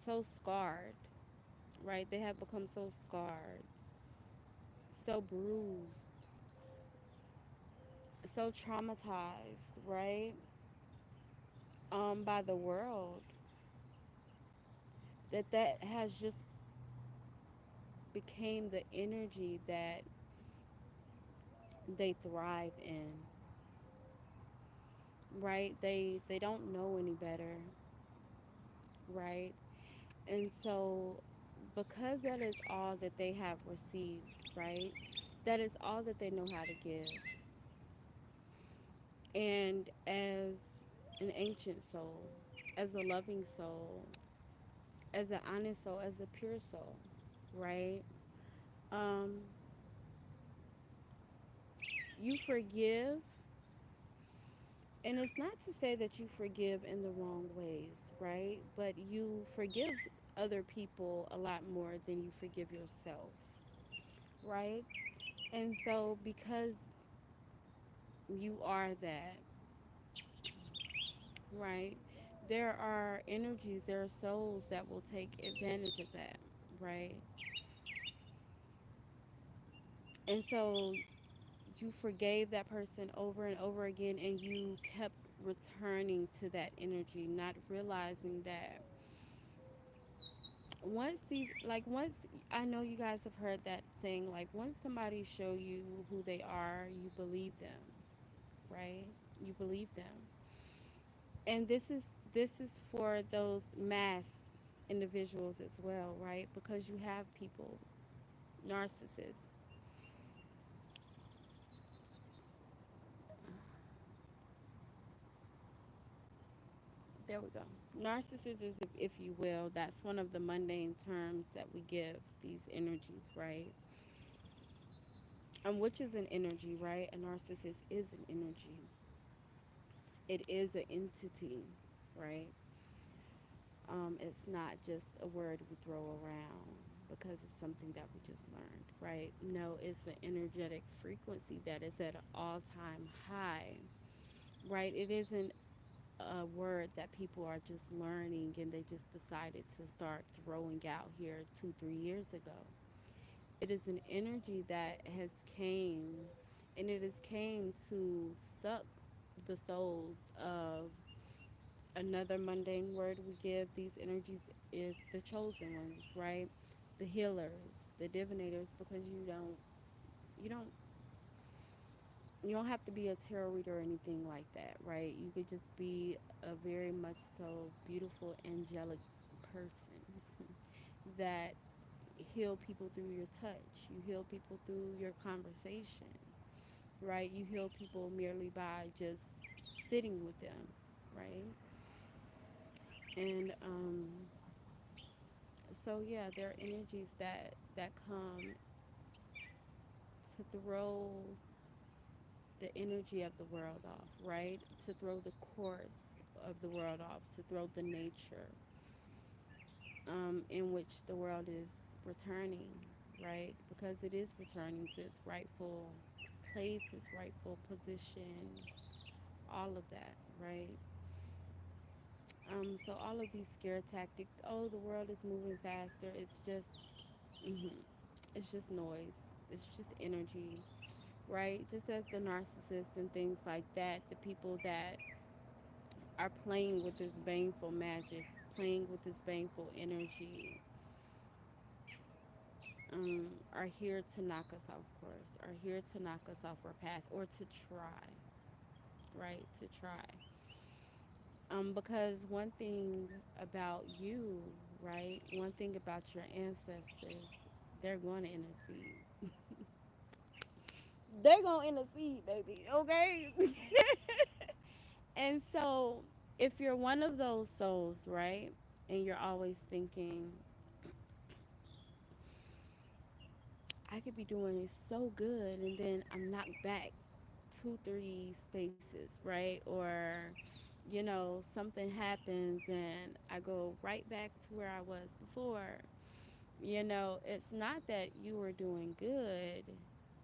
so scarred, right? They have become so scarred, so bruised, so traumatized, right? By the world, that has just became the energy that they thrive in, right? They don't know any better, right? And so because that is all that they have received, right? That is all that they know how to give. And as an ancient soul, as a loving soul, as an honest soul, as a pure soul, right? Um, you forgive, and it's not to say that you forgive in the wrong ways, right? But you forgive other people a lot more than you forgive yourself, right? And so, because you are that, right? There are energies, there are souls that will take advantage of that, right? And so you forgave that person over and over again, and you kept returning to that energy, not realizing that once I know you guys have heard that saying, like, once somebody show you who they are, you believe them, right? You believe them. And this is for those mass individuals as well, right? Because you have people, narcissists. There we go. Narcissist is, if you will, that's one of the mundane terms that we give these energies, right? Which is an energy, right? A narcissist is an energy. It is an entity, right? It's not just a word we throw around because it's something that we just learned, right? No, it's an energetic frequency that is at an all-time high, right? It isn't a word that people are just learning and they just decided to start throwing out here 2 3 years ago. It is an energy that has came, and it has came to suck the souls of, another mundane word we give these energies is the chosen ones, right? The healers, the divinators, because you don't you don't have to be a tarot reader or anything like that, right? You could just be a very much so beautiful angelic person that heal people through your touch. You heal people through your conversation, right? You heal people merely by just sitting with them, right? And so yeah, there are energies that come to throw the energy of the world off, right? To throw the course of the world off, to throw the nature in which the world is returning, right? Because it is returning to its rightful place, its rightful position, all of that, right? So all of these scare tactics, oh, the world is moving faster. Mm-hmm, it's just noise. It's just energy, right? Just as the narcissists and things like that, the people that are playing with this baneful magic, playing with this baneful energy, are here to knock us off course, are here to knock us off our path, or to try, right? To try. Because one thing about you, right? One thing about your ancestors, they're going to intercede. They're going to intercede, baby, okay? And so, if you're one of those souls, right? And you're always thinking, I could be doing so good, and then I'm knocked back 2 3 spaces, right? Or something happens and I go right back to where I was before. It's not that you were doing good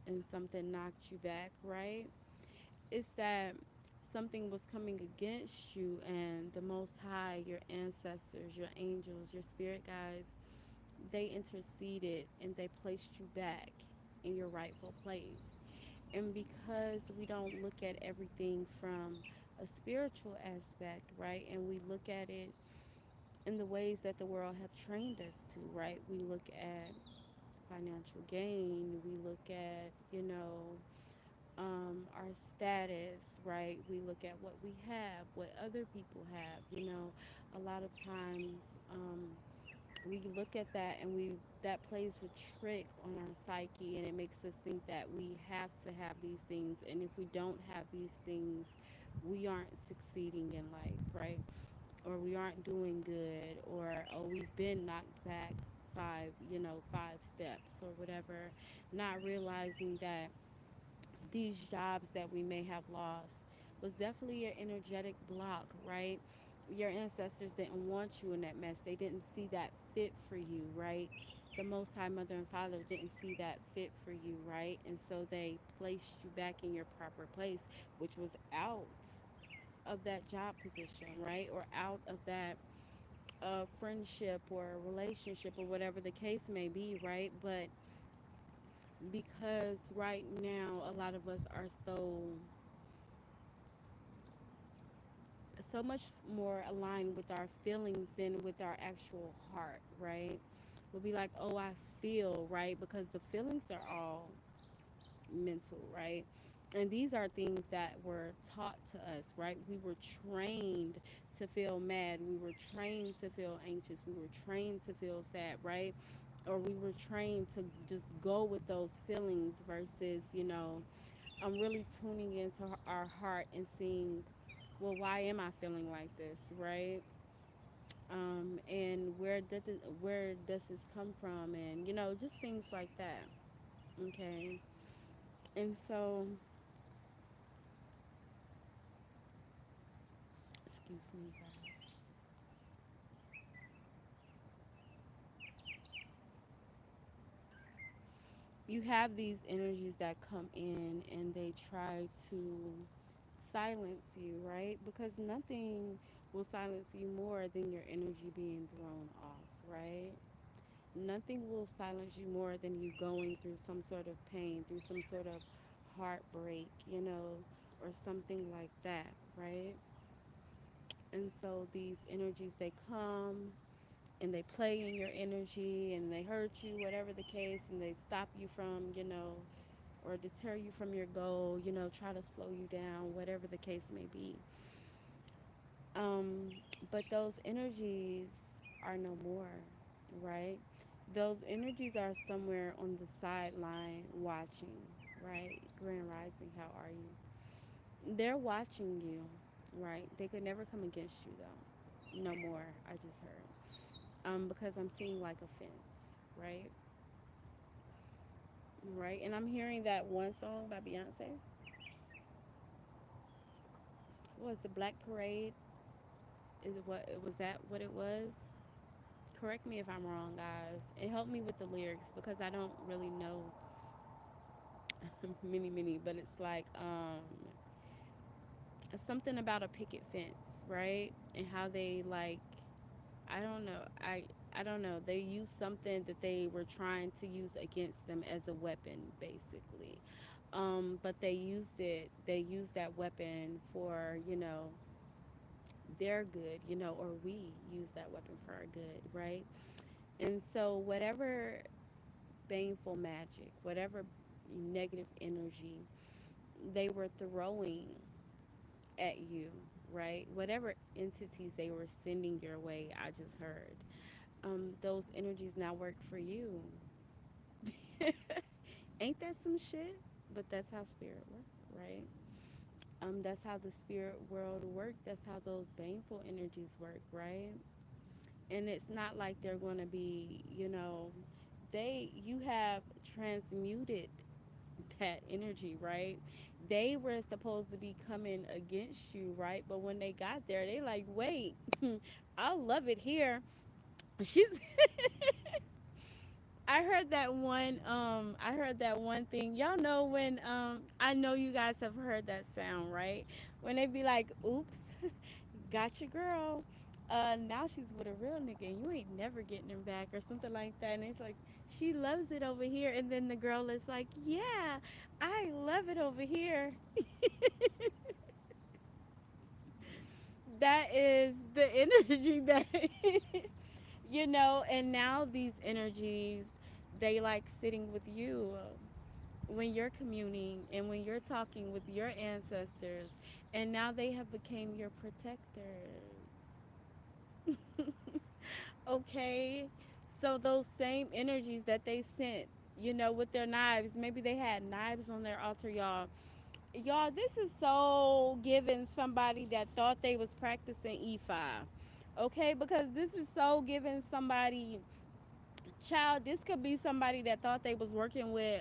and something knocked you back, right? It's that something was coming against you, and the Most High, your ancestors, your angels, your spirit guides, they interceded and they placed you back in your rightful place. And because we don't look at everything from a spiritual aspect, right, and we look at it in the ways that the world have trained us to, right, we look at financial gain, we look at, our status, right? We look at what we have, what other people have. A lot of times we look at that and that plays a trick on our psyche, and it makes us think that we have to have these things, and if we don't have these things, we aren't succeeding in life, right? Or we aren't doing good, or oh, we've been knocked back 5 steps or whatever, not realizing that these jobs that we may have lost was definitely an energetic block, right? Your ancestors didn't want you in that mess. They didn't see that fit for you, right? The Most High Mother and Father didn't see that fit for you, right? And so they placed you back in your proper place, which was out of that job position, right? Or out of that friendship or relationship or whatever the case may be, right? But because right now a lot of us are so much more aligned with our feelings than with our actual heart, right? We'll be like, oh, I feel, right? Because the feelings are all mental, right? And these are things that were taught to us, right? We were trained to feel mad. We were trained to feel anxious. We were trained to feel sad, right? Or we were trained to just go with those feelings versus, I'm really tuning into our heart and seeing, well, why am I feeling like this, right? And where does this come from, and just things like that. Okay, and so, excuse me, guys. You have these energies that come in and they try to silence you, right? Because nothing will silence you more than your energy being thrown off, right? Nothing will silence you more than you going through some sort of pain, through some sort of heartbreak, or something like that, right? And so these energies, they come and they play in your energy and they hurt you, whatever the case, and they stop you from, or deter you from your goal, try to slow you down, whatever the case may be. Um, but those energies are no more, right? Those energies are somewhere on the sideline watching, right? Grand Rising, how are you? They're watching you, right? They could never come against you, though. No more, I just heard. Because I'm seeing like a fence, right? Right? And I'm hearing that one song by Beyonce. What was the Black Parade? Is it what was that what it was? Correct me if I'm wrong, guys. And help me with the lyrics because I don't really know many, but it's like something about a picket fence, right? And how they like, I don't know. I don't know. They used something that they were trying to use against them as a weapon, basically. But they used it. They used that weapon for their good, or we use that weapon for our good, right? And so whatever baneful magic, whatever negative energy they were throwing at you, right? Whatever entities they were sending your way, I just heard. Those energies now work for you. Ain't that some shit? But that's how spirit work, right? That's how the spirit world work. That's how those baneful energies work, right? And it's not like they're going to be, you have transmuted that energy, right? They were supposed to be coming against you, right? But when they got there, they like, wait, I love it here. She's I heard that one thing. Y'all know when I know you guys have heard that sound, right? When they be like, "Oops, got your girl. Now she's with a real nigga and you ain't never getting her back," or something like that. And it's like, "She loves it over here." And then the girl is like, "Yeah, I love it over here." That is the energy that and now these energies, they like sitting with you when you're communing and when you're talking with your ancestors, and now they have become your protectors. Okay, so those same energies that they sent, with their knives, maybe they had knives on their altar, y'all, this is so giving somebody that thought they was practicing E5. Okay, because this is so giving somebody, child, this could be somebody that thought they was working with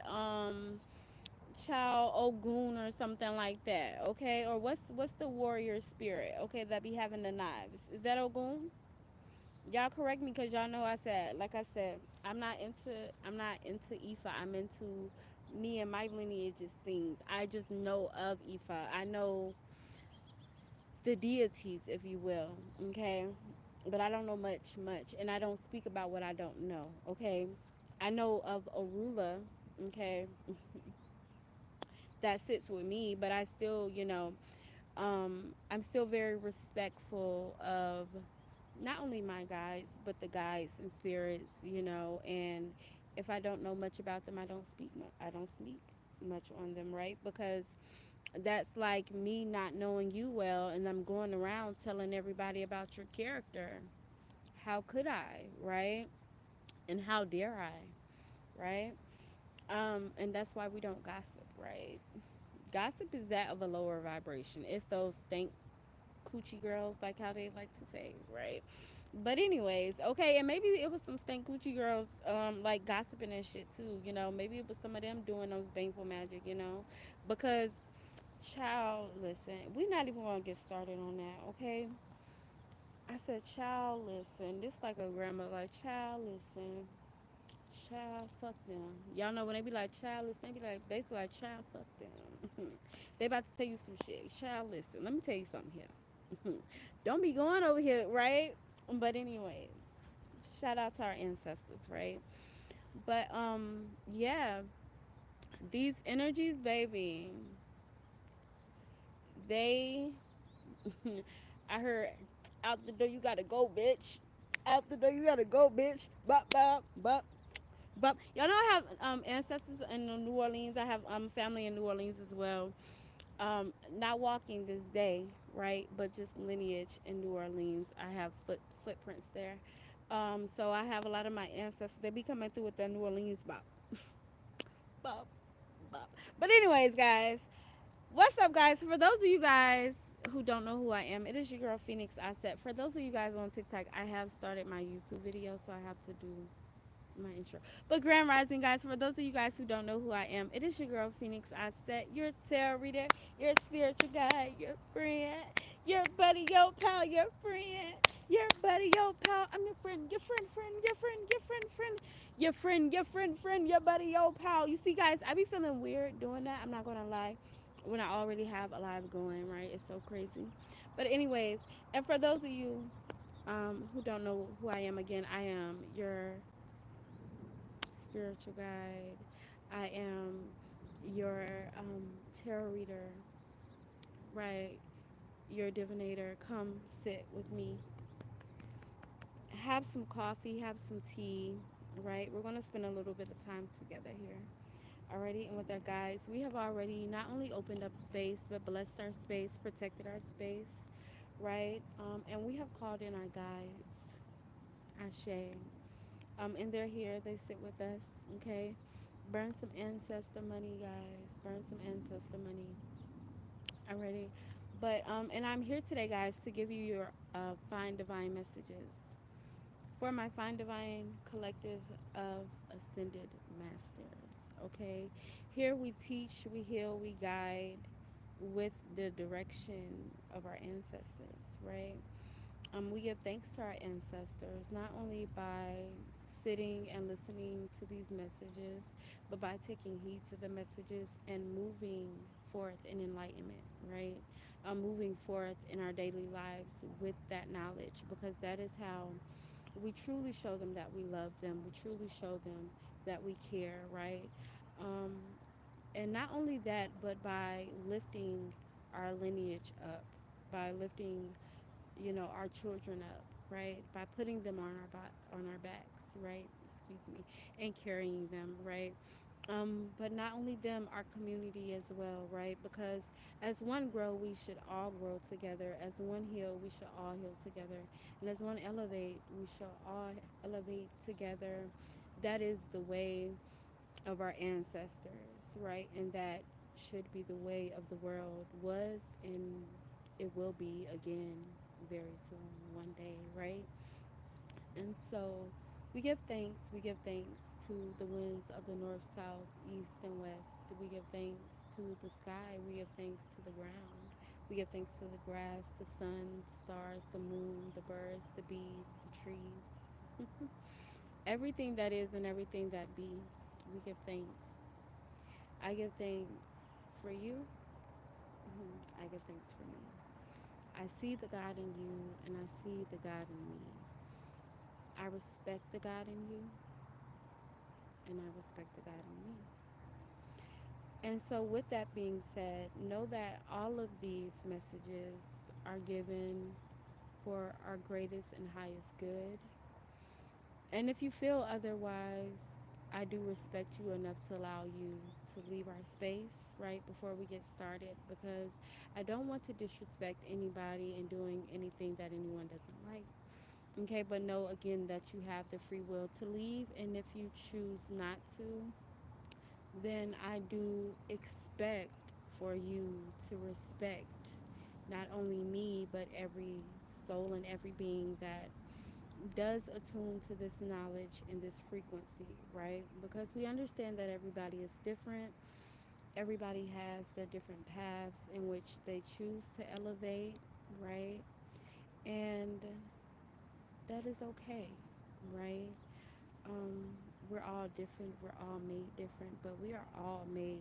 child Ogun or something like that. Okay, or what's the warrior spirit, okay, that be having the knives? Is that Ogun? Y'all correct me, because y'all know I said, I'm not into Ifa. I'm into me and my lineage's things. I just know of Ifa. I know the deities, if you will, okay? But I don't know much, and I don't speak about what I don't know, okay? I know of Orula, okay, that sits with me, but I still, I'm still very respectful of not only my guides, but the guides and spirits, and if I don't know much about them, I don't speak much on them, right? Because that's like me not knowing you well, and I'm going around telling everybody about your character. How could I, right? And how dare I, right? And that's why we don't gossip, right? Gossip is that of a lower vibration. It's those stank coochie girls, like how they like to say, right? But anyways, okay, and maybe it was some stank coochie girls, like gossiping and shit too. Maybe it was some of them doing those baneful magic. Because, child, listen, we not even gonna get started on that, okay? I said, child, listen. This like a grandma, like, child, listen. Child, fuck them. Y'all know when they be like, child, listen, they be like, basically like, child, fuck them. They about to tell you some shit. Child, listen, let me tell you something here. Don't be going over here, right? But anyways, shout out to our ancestors, right? But yeah, these energies, baby, they I heard, out the door you gotta go, bitch. Out the door you gotta go, bitch. Bop bop bop. But y'all know I have ancestors in New Orleans. I have family in New Orleans as well. Not walking this day, right? But just lineage in New Orleans. I have footprints there. So I have a lot of my ancestors. They be coming through with that New Orleans bop, bop, bop. But anyways, guys, what's up, guys? For those of you guys who don't know who I am, it is your girl Phoenix Asset. For those of you guys on TikTok, I have started my YouTube video, so I have to do my intro. But Grand Rising, guys, for those of you guys who don't know who I am, it is your girl Phoenix Asset, your tarot reader, your spiritual guide, your friend, your buddy, your pal, your friend, your buddy, your pal. I'm your friend, your friend, friend, your friend, your friend, friend, your friend, your friend, friend, your buddy, your pal. You see, guys, I be feeling weird doing that. I'm not gonna lie. When I already have a live going, right? It's so crazy. But anyways, and for those of you who don't know who I am, again, I am your spiritual guide. I am your tarot reader, right? Your divinator. Come sit with me. Have some coffee, have some tea, right? We're going to spend a little bit of time together here. Alrighty, and with our guides, we have already not only opened up space, but blessed our space, protected our space, right? And we have called in our guides, Ashe. And they're here, they sit with us, okay? Burn some ancestor money, guys. Burn some ancestor money. Already. But and I'm here today, guys, to give you your fine divine messages for my fine divine collective of ascended masters. Okay. Here we teach, we heal, we guide with the direction of our ancestors, right? We give thanks to our ancestors not only by sitting and listening to these messages, but by taking heed to the messages and moving forth in enlightenment, right? Moving forth in our daily lives with that knowledge, because that is how we truly show them that we love them. We truly show them that we care, right? Um, and not only that, but by lifting our lineage up, by lifting, our children up, right? By putting them on on our backs, right? Excuse me, and carrying them, right? But not only them, our community as well, right? Because as one grow, we should all grow together. As one heal, we should all heal together. And as one elevate, we shall all elevate together. That is the way of our ancestors, right? And that should be the way of the world was, and it will be again very soon, one day, right? And so we give thanks to the winds of the north, south, east, and west. We give thanks to the sky. We give thanks to the ground. We give thanks to the grass, the sun, the stars, the moon, the birds, the bees, the trees, everything that is and everything that be. We give thanks. I give thanks for you. I give thanks for me. I see the God in you, and I see the God in me. I respect the God in you, and I respect the God in me. And so, with that being said, know that all of these messages are given for our greatest and highest good. And if you feel otherwise, I do respect you enough to allow you to leave our space right before we get started, because I don't want to disrespect anybody in doing anything that anyone doesn't like. Okay, but know again that you have the free will to leave, and if you choose not to, then I do expect for you to respect not only me, but every soul and every being that does attune to this knowledge and this frequency, right? Because we understand that everybody is different. Everybody has their different paths in which they choose to elevate, right? And that is okay, right? Um, we're all different. We're all made different, but we are all made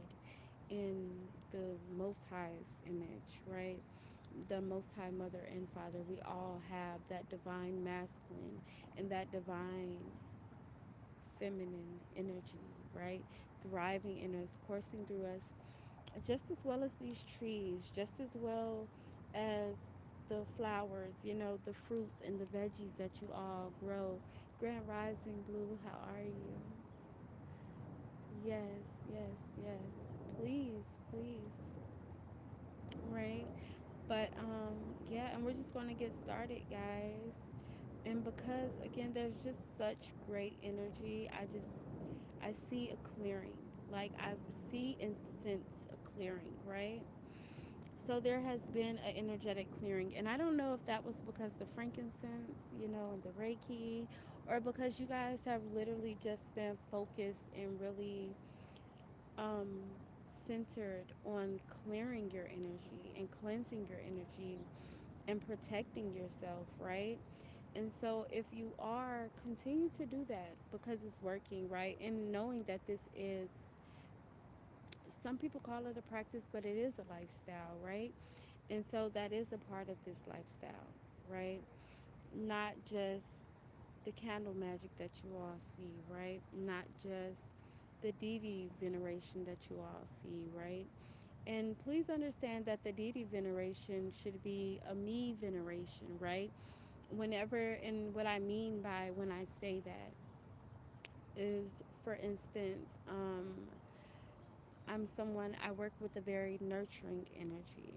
in the Most High's image, right? The Most High Mother and Father. We all have that divine masculine and that divine feminine energy, right? Thriving in us, coursing through us, just as well as these trees, just as well as the flowers, the fruits and the veggies that you all grow. Grand Rising Blue, how are you? Yes, yes, yes. Please, please. Right? But yeah, and we're just going to get started, guys. And because again there's just such great energy, I see a clearing. Like I see and sense a clearing, right? So there has been an energetic clearing, and I don't know if that was because the frankincense, and the Reiki, or because you guys have literally just been focused and really um, centered on clearing your energy and cleansing your energy and protecting yourself, right? And so if you are, continue to do that because it's working, right? And knowing that this is, some people call it a practice, but it is a lifestyle, right? And so that is a part of this lifestyle, right? Not just the candle magic that you all see, right? Not just the deity veneration that you all see, right? And please understand that the deity veneration should be a me veneration, right? Whenever, and what I mean by when I say that is, for instance, I work with a very nurturing energy,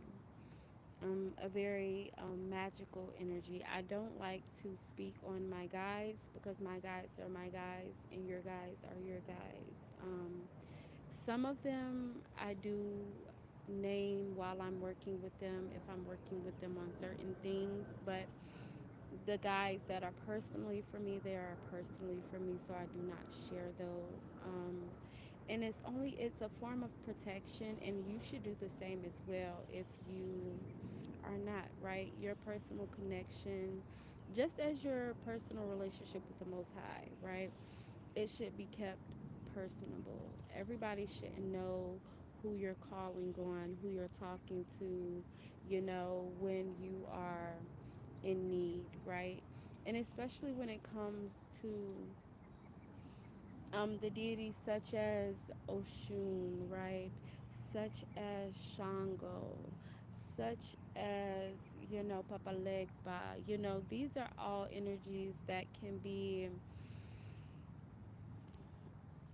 a very magical energy. I don't like to speak on my guides because my guides are my guides and your guides are your guides. Some of them I do name while I'm working with them if I'm working with them on certain things, but the guides that are personally for me, they are personally for me, so I do not share those. And it's a form of protection, and you should do the same as well if you are not, right? Your personal connection, just as your personal relationship with the Most High, right? it should be kept personable. Everybody shouldn't know who you're calling on, who you're talking to, when you are in need, right? And especially when it comes to the deities such as Oshun, right? Such as Shango, such as, Papa Legba. These are all energies that can be,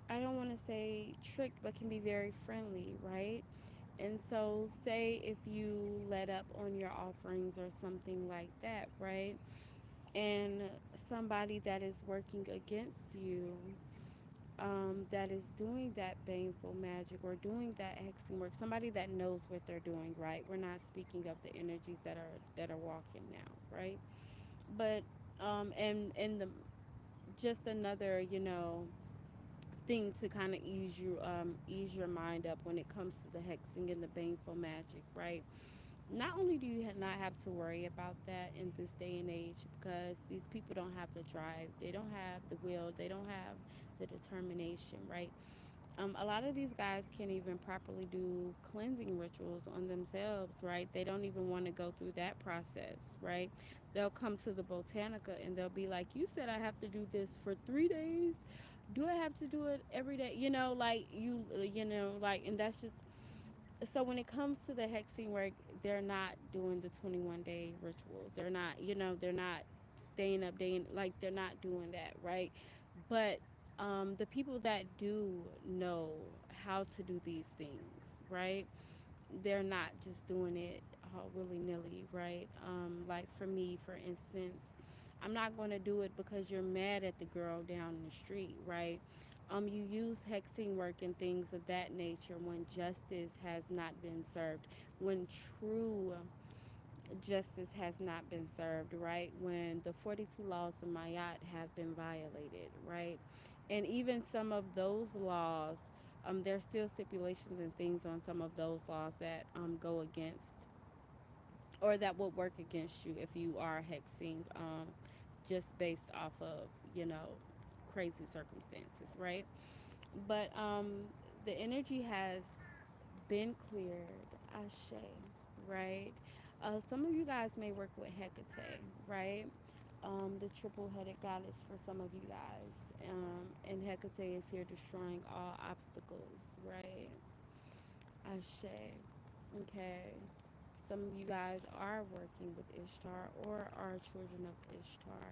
I don't want to say tricked, but can be very friendly, right? And so, say if you let up on your offerings or something like that, right? And somebody that is working against you, that is doing that baneful magic or doing that hexing work, somebody that knows what they're doing, right? We're not speaking of the energies that are walking now, right? But and the just another, thing to kind of ease your mind up when it comes to the hexing and the baneful magic, right? Not only do you not have to worry about that in this day and age, because these people don't have the drive, they don't have the will, they don't have the determination, right? A lot of these guys can't even properly do cleansing rituals on themselves, right? They don't even want to go through that process, right? They'll come to the Botanica and they'll be like, "You said I have to do this for 3 days. Do I have to do it every day?" And that's just so when it comes to the hexing work, they're not doing the 21-day rituals. They're not staying up day like they're not doing that, right? But the people that do know how to do these things, right? They're not just doing it all willy nilly, right? Like for me, for instance, I'm not going to do it because you're mad at the girl down the street, right? You use hexing work and things of that nature when justice has not been served, when true justice has not been served, right? When the 42 laws of Mayat have been violated, right? And even some of those laws, there's still stipulations and things on some of those laws that go against or that will work against you if you are hexing just based off of, crazy circumstances, right? But the energy has been cleared, Ashe, right? Some of you guys may work with Hecate, right? The triple-headed goddess for some of you guys. And Hecate is here destroying all obstacles, right? Ashe. Okay. Some of you guys are working with Ishtar or are children of Ishtar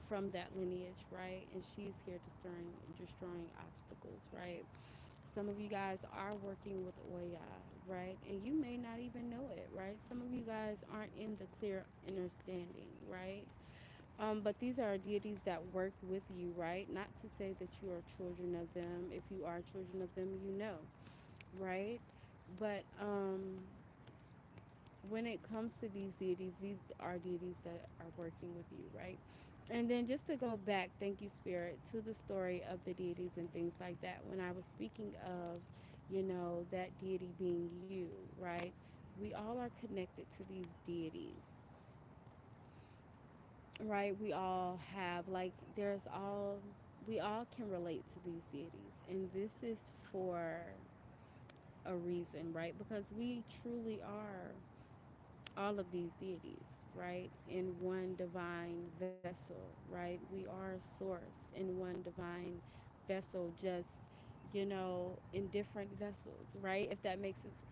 from that lineage, right? And she's here destroying obstacles, right? Some of you guys are working with Oya, right? And you may not even know it, right? Some of you guys aren't in the clear understanding, right? But these are deities that work with you, right? Not to say that you are children of them. If you are children of them, you know, right? But when it comes to these are deities that are working with you, right? And then just to go back, thank you, Spirit, to the story of the deities and things like that. When I was speaking of, that deity being you, right? We all are connected to these deities, right? We all have, like, we all can relate to these deities. And this is for a reason, right? Because we truly are all of these deities, right, in one divine vessel, right? We are source in one divine vessel, just, in different vessels, right? If that makes sense.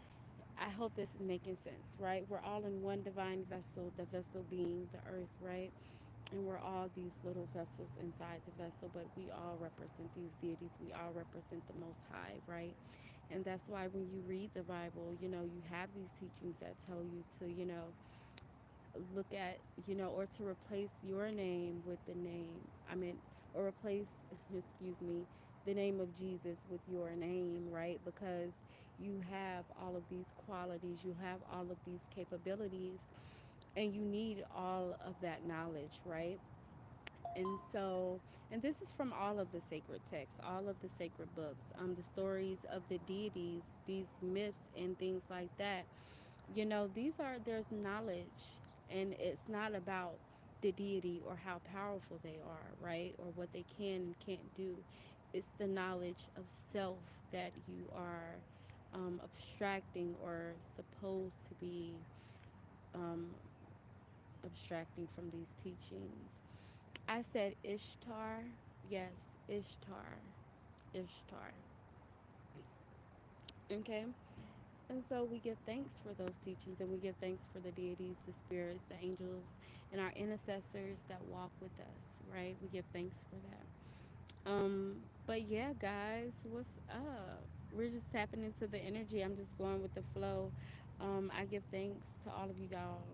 I hope this is making sense, right? We're all in one divine vessel, the vessel being the earth, right? And we're all these little vessels inside the vessel, but we all represent these deities. We all represent the Most High, right? And that's why when you read the Bible, you have these teachings that tell you to, look at, or to replace your name with the name, or replace, excuse me, the name of Jesus with your name, right? Because you have all of these qualities, you have all of these capabilities, and you need all of that knowledge, right? And so, and this is from all of the sacred texts, all of the sacred books, the stories of the deities, these myths and things like that. There's knowledge, and it's not about the deity or how powerful they are, right? Or what they can and can't do. It's the knowledge of self that you are abstracting or supposed to be um, abstracting from these teachings. I said Ishtar. Yes, Ishtar. Ishtar. Okay? And so we give thanks for those teachings and we give thanks for the deities, the spirits, the angels, and our intercessors that walk with us, right? We give thanks for that. But yeah, guys, what's up? We're just tapping into the energy. I'm just going with the flow. I give thanks to all of you all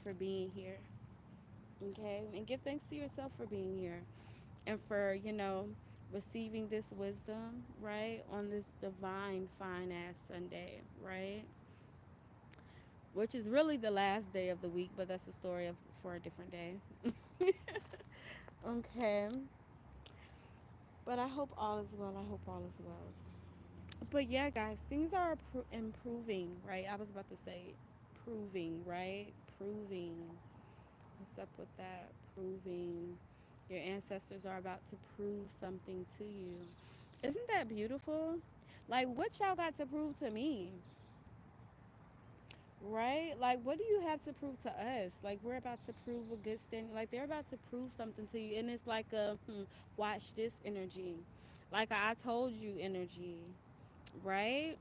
for being here, okay? And give thanks to yourself for being here and for, receiving this wisdom, right? On this divine, fine ass Sunday, right? Which is really the last day of the week, but that's a story for a different day. Okay. But I hope all is well. I hope all is well. But yeah, guys, things are improving, right? I was about to say proving, right? Proving. What's up with that? Proving. Your ancestors are about to prove something to you. Isn't that beautiful? Like, what y'all got to prove to me? Right? Like, what do you have to prove to us? Like, we're about to prove a good standing. Like, they're about to prove something to you. And it's like a, watch this energy. Like, I told you energy. Right?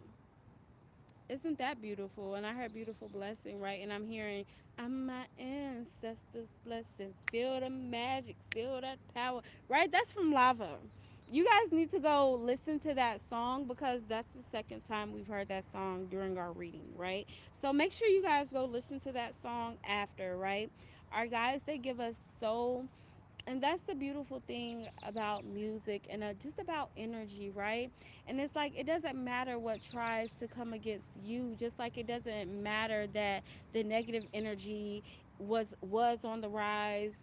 Isn't that beautiful? And I heard beautiful blessing, right? And I'm hearing, I'm my ancestors' blessing. Feel the magic, feel that power, right? That's from Lava. You guys need to go listen to that song because that's the second time we've heard that song during our reading, right? So make sure you guys go listen to that song after, right? Our guys, they give us so, and that's the beautiful thing about music and just about energy, right? And it's like it doesn't matter what tries to come against you, just like it doesn't matter that the negative energy was on the rise,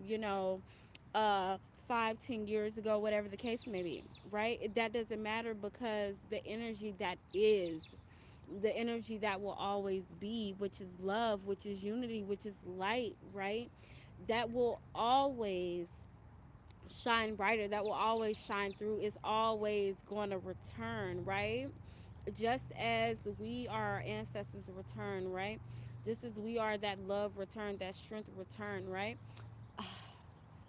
5-10 years ago, whatever the case may be, right? That doesn't matter because the energy that is, the energy that will always be, which is love, which is unity, which is light, right? That will always shine brighter, that will always shine through, is always going to return, right? Just as we are our ancestors return, right? Just as we are that love return, that strength return, right?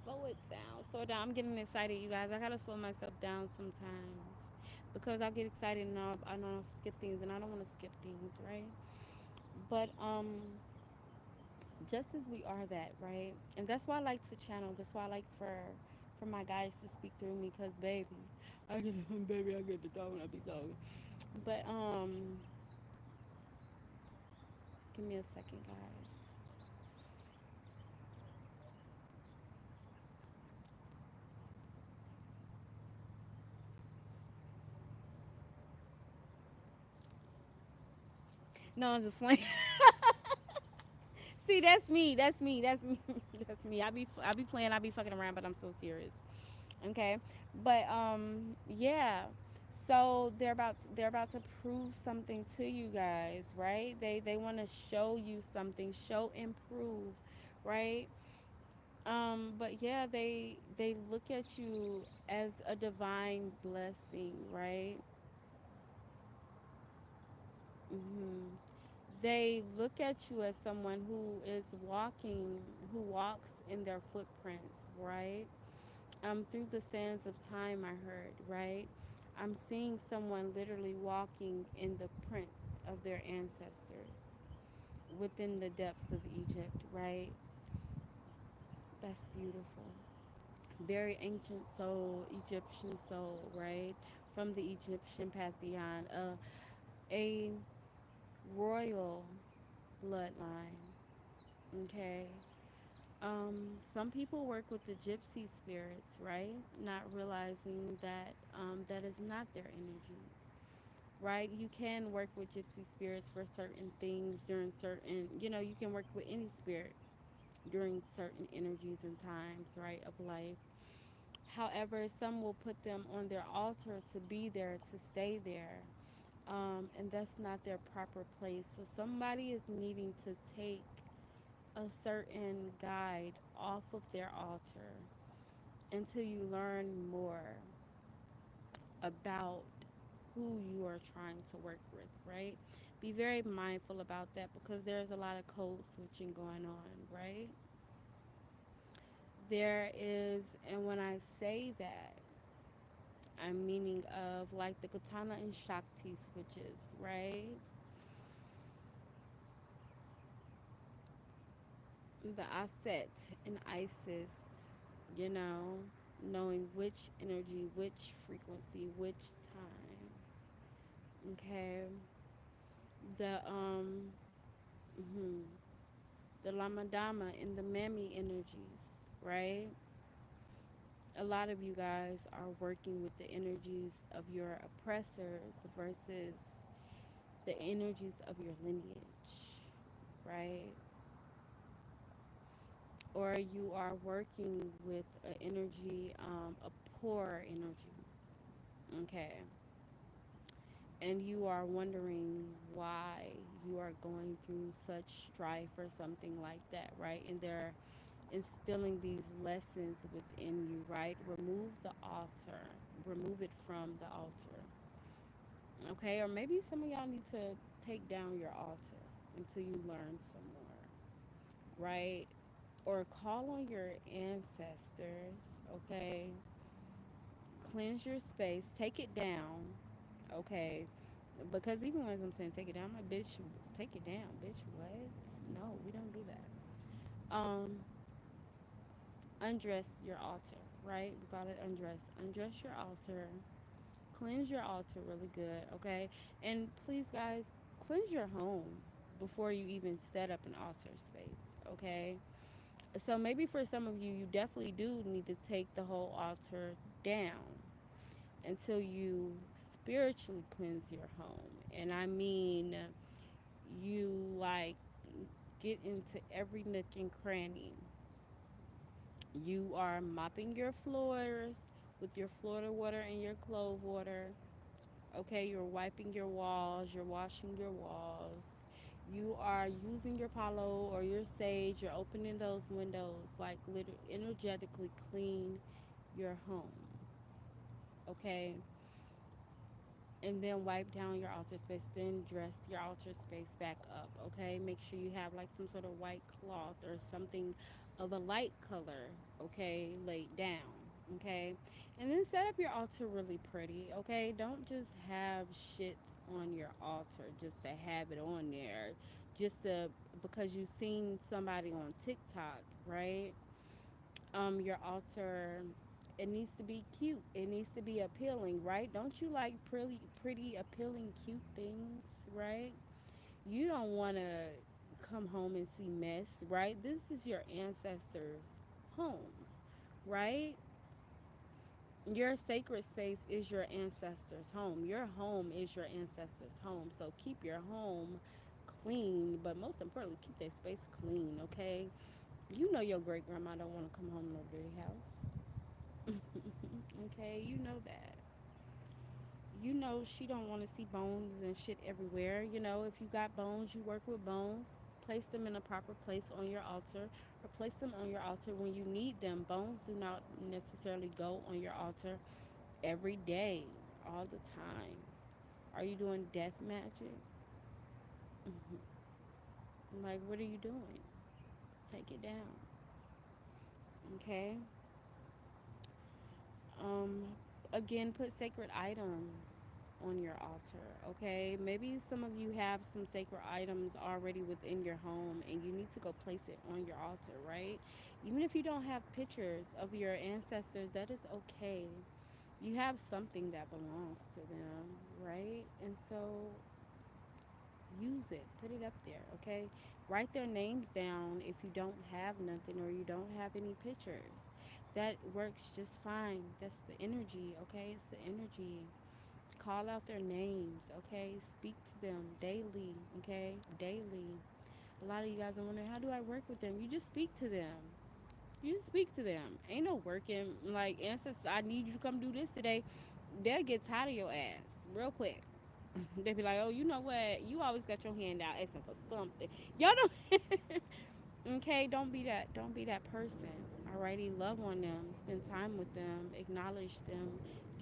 Slow it down, slow it down. I'm getting excited, you guys. I gotta slow myself down sometimes because I get excited and I know I'll skip things and I don't want to skip things, right? But just as we are that, right? And that's why I like to channel. That's why I like for my guys to speak through me, cause baby, I get the dog when I be talking. But give me a second, guys. No, I'm just like, see, that's me. That's me. That's me. That's me. I be playing. I be fucking around, but I'm so serious. Okay, but yeah. So they're about to prove something to you guys, right? They want to show you something, show and prove, right? But yeah, they look at you as a divine blessing, right? hmm They look at you as someone who is walking, who walks in their footprints, right? Through the sands of time, I heard, right? I'm seeing someone literally walking in the prints of their ancestors within the depths of Egypt, right? That's beautiful. Very ancient soul, Egyptian soul, right? From the Egyptian pantheon, a royal bloodline. Okay. Some people work with the gypsy spirits, right? Not realizing that that is not their energy, right? You can work with gypsy spirits for certain things during certain, you can work with any spirit during certain energies and times, right, of life. However, some will put them on their altar to be there, to stay there, and that's not their proper place. So somebody is needing to take a certain guide off of their altar until you learn more about who you are trying to work with, right? Be very mindful about that because there's a lot of code switching going on, right? There is, and when I say that, I'm meaning of like the Katana and Shakti switches, right? The Aset and Isis, you know, knowing which energy, which frequency, which time. Okay. The mhm, the Lamadama and the Mami energies, right? A lot of you guys are working with the energies of your oppressors versus the energies of your lineage, right? Or you are working with an energy, a poor energy, okay? And you are wondering why you are going through such strife or something like that, right? And they're instilling these lessons within you, right? Remove the altar, remove it from the altar, okay? Or maybe some of y'all need to take down your altar until you learn some more, right? Or call on your ancestors, okay? Cleanse your space, take it down, okay? Because even when I'm saying take it down, I'm like, bitch, take it down, bitch, what? No, we don't do that. Undress your altar, right? We call it undress. Undress your altar. Cleanse your altar really good, okay? And please, guys, cleanse your home before you even set up an altar space, okay? So maybe for some of you, you definitely do need to take the whole altar down until you spiritually cleanse your home. And I mean, you like get into every nook and cranny. You are mopping your floors with your Florida water and your clove water. Okay, you're wiping your walls, you're washing your walls. You are using your palo or your sage, you're opening those windows, like literally energetically clean your home. Okay, and then wipe down your altar space, then dress your altar space back up. Okay, make sure you have like some sort of white cloth or something of a light color, okay, laid down. Okay, and then set up your altar really pretty. Okay, don't just have shit on your altar just to have it on there, just to because you've seen somebody on TikTok, right? Your altar, it needs to be cute, it needs to be appealing, right? Don't you like pretty appealing cute things, right? You don't want to come home and see mess, right? This is your ancestors home, right? Your sacred space is your ancestors home. Your home is your ancestors home, so keep your home clean, but most importantly keep that space clean, okay? You know your great grandma don't want to come home to no dirty house. Okay, you know that. You know she don't want to see bones and shit everywhere. You know, if you got bones, you work with bones. Place them in a proper place on your altar, or place them on your altar when you need them. Bones do not necessarily go on your altar every day, all the time. Are you doing death magic? Like, what are you doing? Take it down. Okay. Um, Again, put sacred items on your altar, okay? Maybe some of you have some sacred items already within your home and you need to go place it on your altar, right? Even if you don't have pictures of your ancestors, that is okay. You have something that belongs to them, right? And so use it, put it up there, okay? Write their names down if you don't have nothing or you don't have any pictures. That works just fine. That's the energy, okay? It's the energy. Call out their names, okay? Speak to them daily, okay? Daily. A lot of you guys are wondering, how do I work with them? You just speak to them. You just speak to them. Ain't no working. Like, ancestors, I need you to come do this today. They'll get tired of your ass real quick. They be like, oh, you know what? You always got your hand out asking for something. Y'all don't. Okay, don't be that person. Alrighty, love on them, spend time with them, acknowledge them,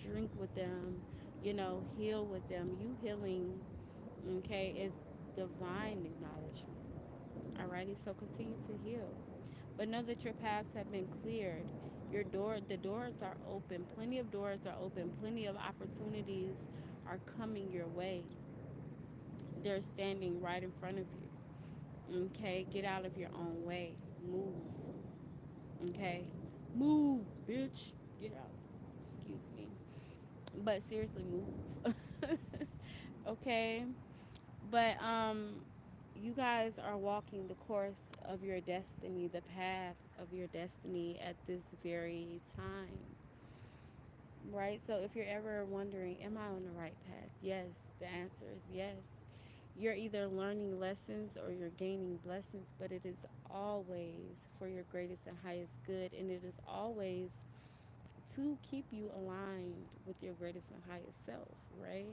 drink with them, heal with them. You healing, okay, is divine acknowledgement. Alrighty, so continue to heal. But know that your paths have been cleared. The doors are open. Plenty of doors are open. Plenty of opportunities are coming your way. They're standing right in front of you. Okay, get out of your own way. Move. Okay, move, bitch. Get out. Excuse me. But seriously, move. Okay, but you guys are walking the course of your destiny, the path of your destiny at this very time, right? So if you're ever wondering, am I on the right path? Yes, the answer is yes. You're either learning lessons or you're gaining blessings, but it is always for your greatest and highest good, and it is always to keep you aligned with your greatest and highest self, right?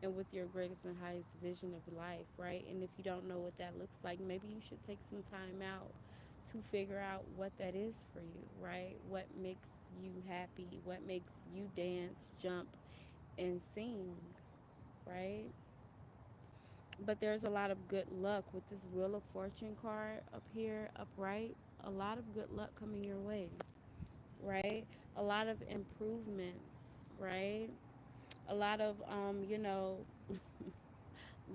And with your greatest and highest vision of life, right? And if you don't know what that looks like, maybe you should take some time out to figure out what that is for you, right? What makes you happy? What makes you dance, jump, and sing, right? But there's a lot of good luck with this Wheel of Fortune card up here, upright. A lot of good luck coming your way, right? A lot of improvements, right? A lot of,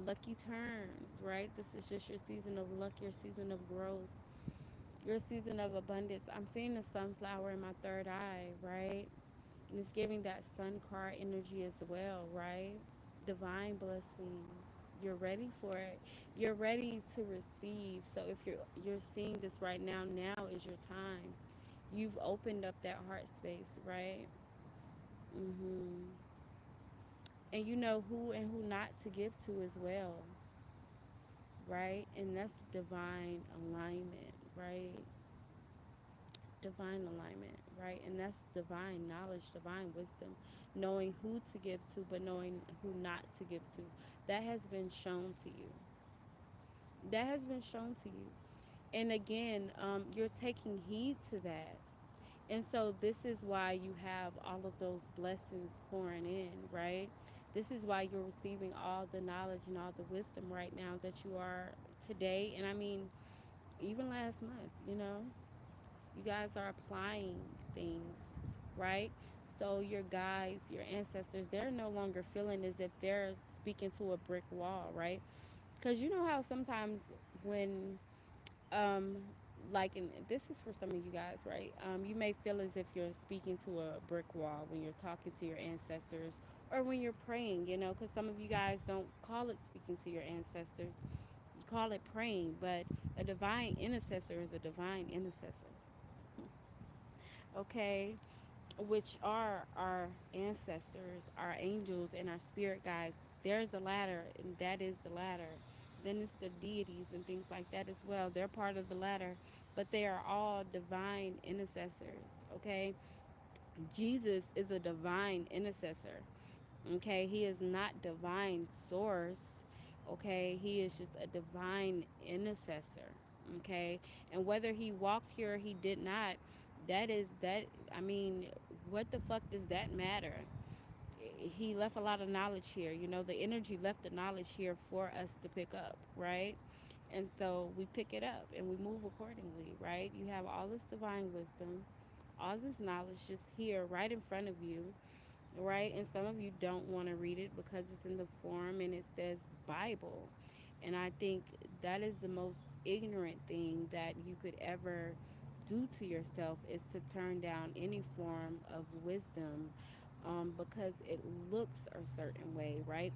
lucky turns, right? This is just your season of luck, your season of growth, your season of abundance. I'm seeing the sunflower in my third eye, right? And it's giving that sun card energy as well, right? Divine blessings. You're ready for it. You're ready to receive. So if you're seeing this right now, now is your time. You've opened up that heart space, right? Mhm. And you know who and who not to give to as well, right? And that's divine alignment, right? Divine alignment, right? And that's divine knowledge, divine wisdom, knowing who to give to, but knowing who not to give to. That has been shown to you. That has been shown to you. And again, you're taking heed to that. And so this is why you have all of those blessings pouring in, right? This is why you're receiving all the knowledge and all the wisdom right now that you are today. And I mean, even last month, you guys are applying things, right? So your guides, your ancestors, they're no longer feeling as if they're speaking to a brick wall, right? Because you know how sometimes when um like, and this is for some of you guys, right? You may feel as if you're speaking to a brick wall when you're talking to your ancestors or when you're praying, because some of you guys don't call it speaking to your ancestors, you call it praying. But a divine intercessor is a divine intercessor, okay? Which are our ancestors, our angels, and our spirit guides. There's a ladder, and that is the ladder. Then it's the deities and things like that as well. They're part of the ladder, but they are all divine intercessors, okay? Jesus is a divine intercessor, okay? He is not divine source, okay? He is just a divine intercessor, okay? And whether he walked here or he did not, that is that. I mean, what the fuck does that matter? He left a lot of knowledge here. The energy left the knowledge here for us to pick up, right? And so we pick it up and we move accordingly, right? You have all this divine wisdom, all this knowledge just here right in front of you, right? And some of you don't want to read it because it's in the form and it says Bible. And I think that is the most ignorant thing that you could ever do to yourself, is to turn down any form of wisdom, because it looks a certain way, right?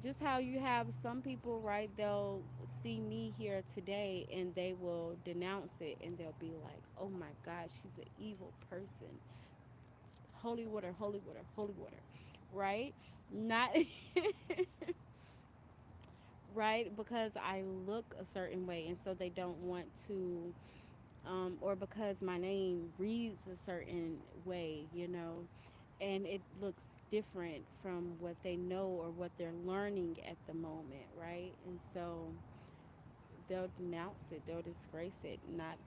Just how you have some people, right? They'll see me here today and they will denounce it and they'll be like, oh my God, she's an evil person. Holy water, holy water, holy water, right? Not right, because I look a certain way, and so they don't want to, or because my name reads a certain way, and it looks different from what they know or what they're learning at the moment, right? And so they'll denounce it, they'll disgrace it, not,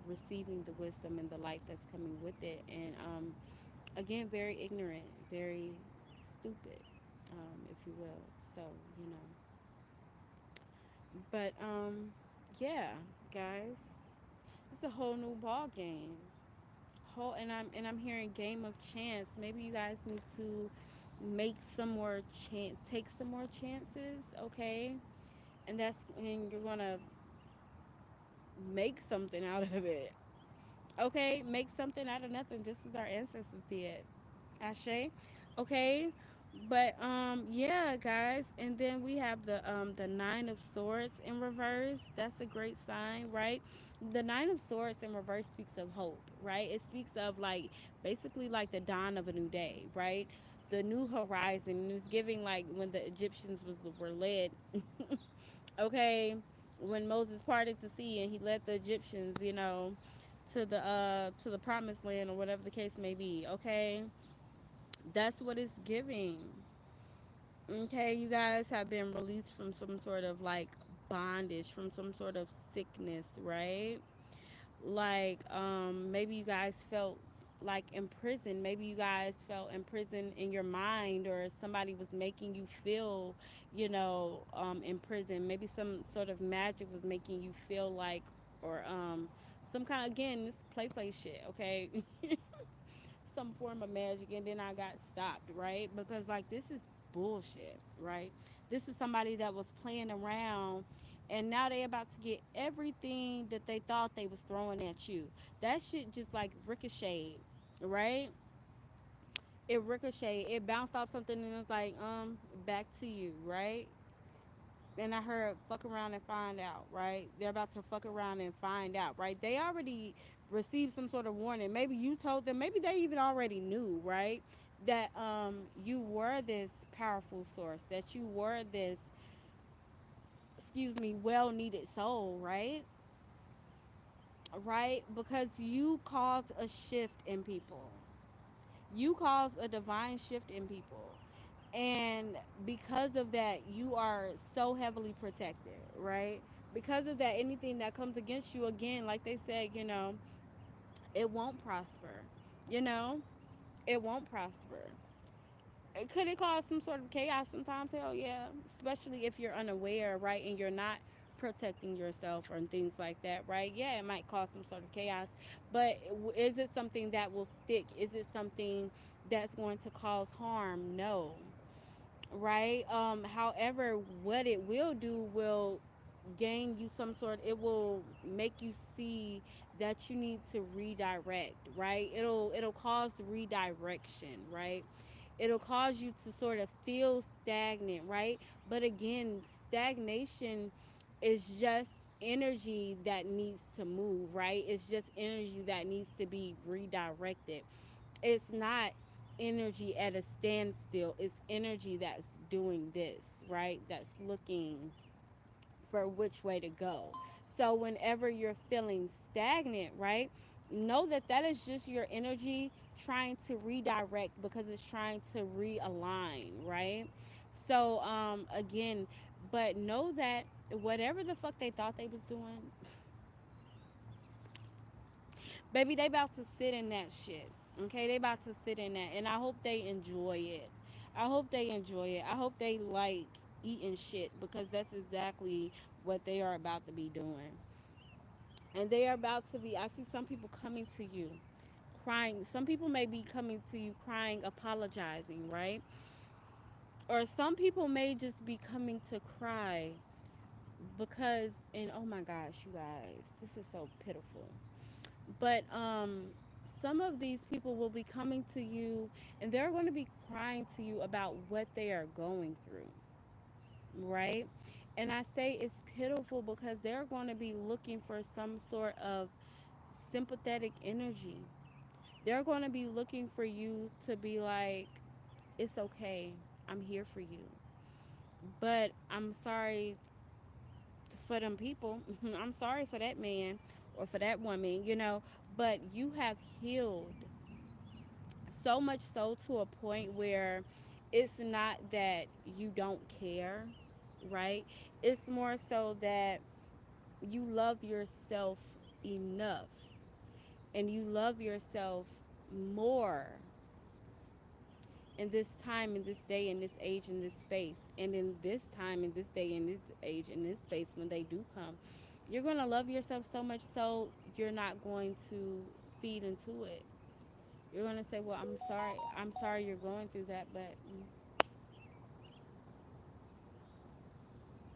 receiving the wisdom and the light that's coming with it. And again, very ignorant, very stupid, if you will. So, you know, but yeah, guys, it's a whole new ball game. And I'm hearing game of chance. Maybe you guys need to make some more chance, take some more chances, okay? And you're gonna make something out of it, okay? Make something out of nothing, just as our ancestors did. Ashe, okay. But yeah, guys, and then we have the Nine of Swords in reverse. That's a great sign, right? The Nine of Swords in reverse speaks of hope, right? It speaks of, like, basically like the dawn of a new day, right? The new horizon. And it's giving like when the Egyptians were led, okay, when Moses parted the sea and he led the Egyptians, to the promised land, or whatever the case may be, okay? That's what it's giving. Okay, you guys have been released from some sort of like bondage, from some sort of sickness, right? Like, maybe you guys felt like in prison. Maybe you guys felt in prison in your mind, or somebody was making you feel, in prison. Maybe some sort of magic was making you feel like, or some kind of, again, this play shit, okay? Some form of magic, and then I got stopped, right? Because, like, this is bullshit, right? This is somebody that was playing around, and now they about to get everything that they thought they was throwing at you. That shit just like ricocheted, right? It ricocheted, it bounced off something, and it's like, back to you, right? And I heard fuck around and find out, right? They're about to fuck around and find out, right? They already received some sort of warning. Maybe you told them, maybe they even already knew, right? That you were this powerful source, that you were this, excuse me, well needed soul, right? Right? Because you caused a shift in people. You caused a divine shift in people. And because of that, you are so heavily protected, right? Because of that, anything that comes against you, again, like they said, it won't prosper. You know, it won't prosper. Could it cause some sort of chaos sometimes? Hell yeah. Especially if you're unaware, right? And you're not protecting yourself or things like that, right? Yeah, it might cause some sort of chaos. But is it something that will stick? Is it something that's going to cause harm? No, right? However, what it will do will gain you some sort, it will make you see that you need to redirect, right? It'll cause redirection, right? It'll cause you to sort of feel stagnant, right? But again, stagnation is just energy that needs to move, right? It's just energy that needs to be redirected. It's not energy at a standstill. It's energy that's doing this, right? That's looking for which way to go. So whenever you're feeling stagnant, right? Know that that is just your energy trying to redirect, because it's trying to realign, right? So again, but know that whatever the fuck they thought they was doing, baby, they about to sit in that shit. Okay, they about to sit in that, and I hope they enjoy it. I hope they enjoy it. I hope they like eating shit, because that's exactly what they are about to be doing. And they are about to be. I see some people coming to you, crying. Some people may be coming to you crying, apologizing, right? Or some people may just be coming to cry because, and oh my gosh, you guys, this is so pitiful. But some of these people will be coming to you, and they're going to be crying to you about what they are going through, right? And I say it's pitiful because they're going to be looking for some sort of sympathetic energy. They're going to be looking for you to be like, it's okay, I'm here for you. But I'm sorry for them people. I'm sorry for that man or for that woman, but you have healed so much, so to a point where it's not that you don't care. right? It's more so that you love yourself enough and you love yourself more in this time, in this day, in this age, in this space, and in this time, in this day, in this age, in this space, when they do come, you're going to love yourself so much so you're not going to feed into it. You're going to say, well, I'm sorry you're going through that, but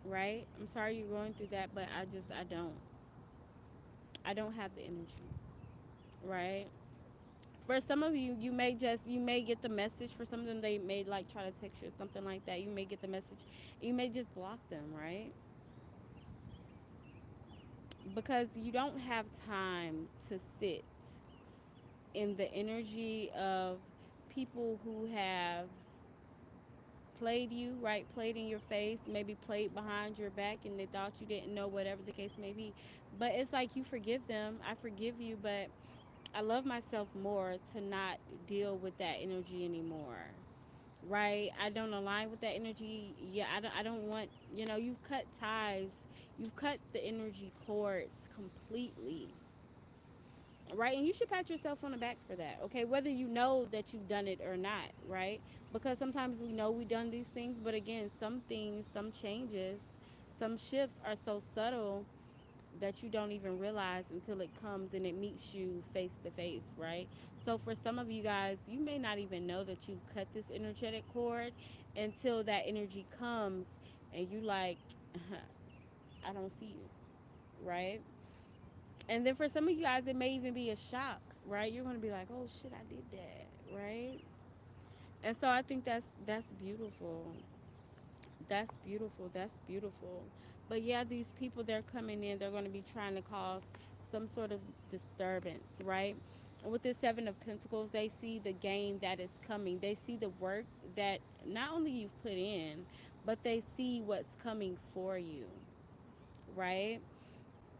right, I'm sorry you're going through that, but I don't have the energy, right? For some of you, you may get the message. For some of them, they may like try to text you or something like that. You may get the message, you may just block them, right? Because you don't have time to sit in the energy of people who have played you, right? Played in your face, maybe played behind your back, and they thought you didn't know, whatever the case may be. But it's like you forgive them. I forgive you, but I love myself more to not deal with that energy anymore. Right? I don't align with that energy. Yeah, I don't want, you've cut ties. You've cut the energy cords completely. Right? And you should pat yourself on the back for that. Okay? Whether you know that you've done it or not, right? Because sometimes we know we've done these things, but again, some things, some changes, some shifts are so subtle that you don't even realize until it comes and it meets you face to face, right? So for some of you guys, you may not even know that you cut this energetic cord until that energy comes and you like, I don't see you, right? And then for some of you guys, it may even be a shock, right? You're going to be like, oh shit, I did that, right? And so I think that's beautiful. That's beautiful. That's beautiful. But yeah, these people, they're coming in, they're going to be trying to cause some sort of disturbance, right? With the Seven of Pentacles, they see the gain that is coming. They see the work that not only you've put in, but they see what's coming for you, right?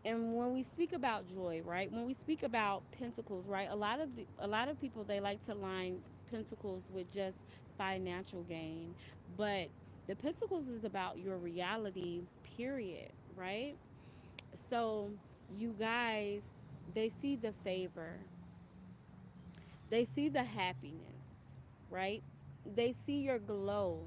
And when we speak about joy, right? When we speak about pentacles, right? A lot of people, they like to line pentacles with just financial gain, but the pentacles is about your reality, period, right? So you guys, they see the favor, they see the happiness, right? They see your glow.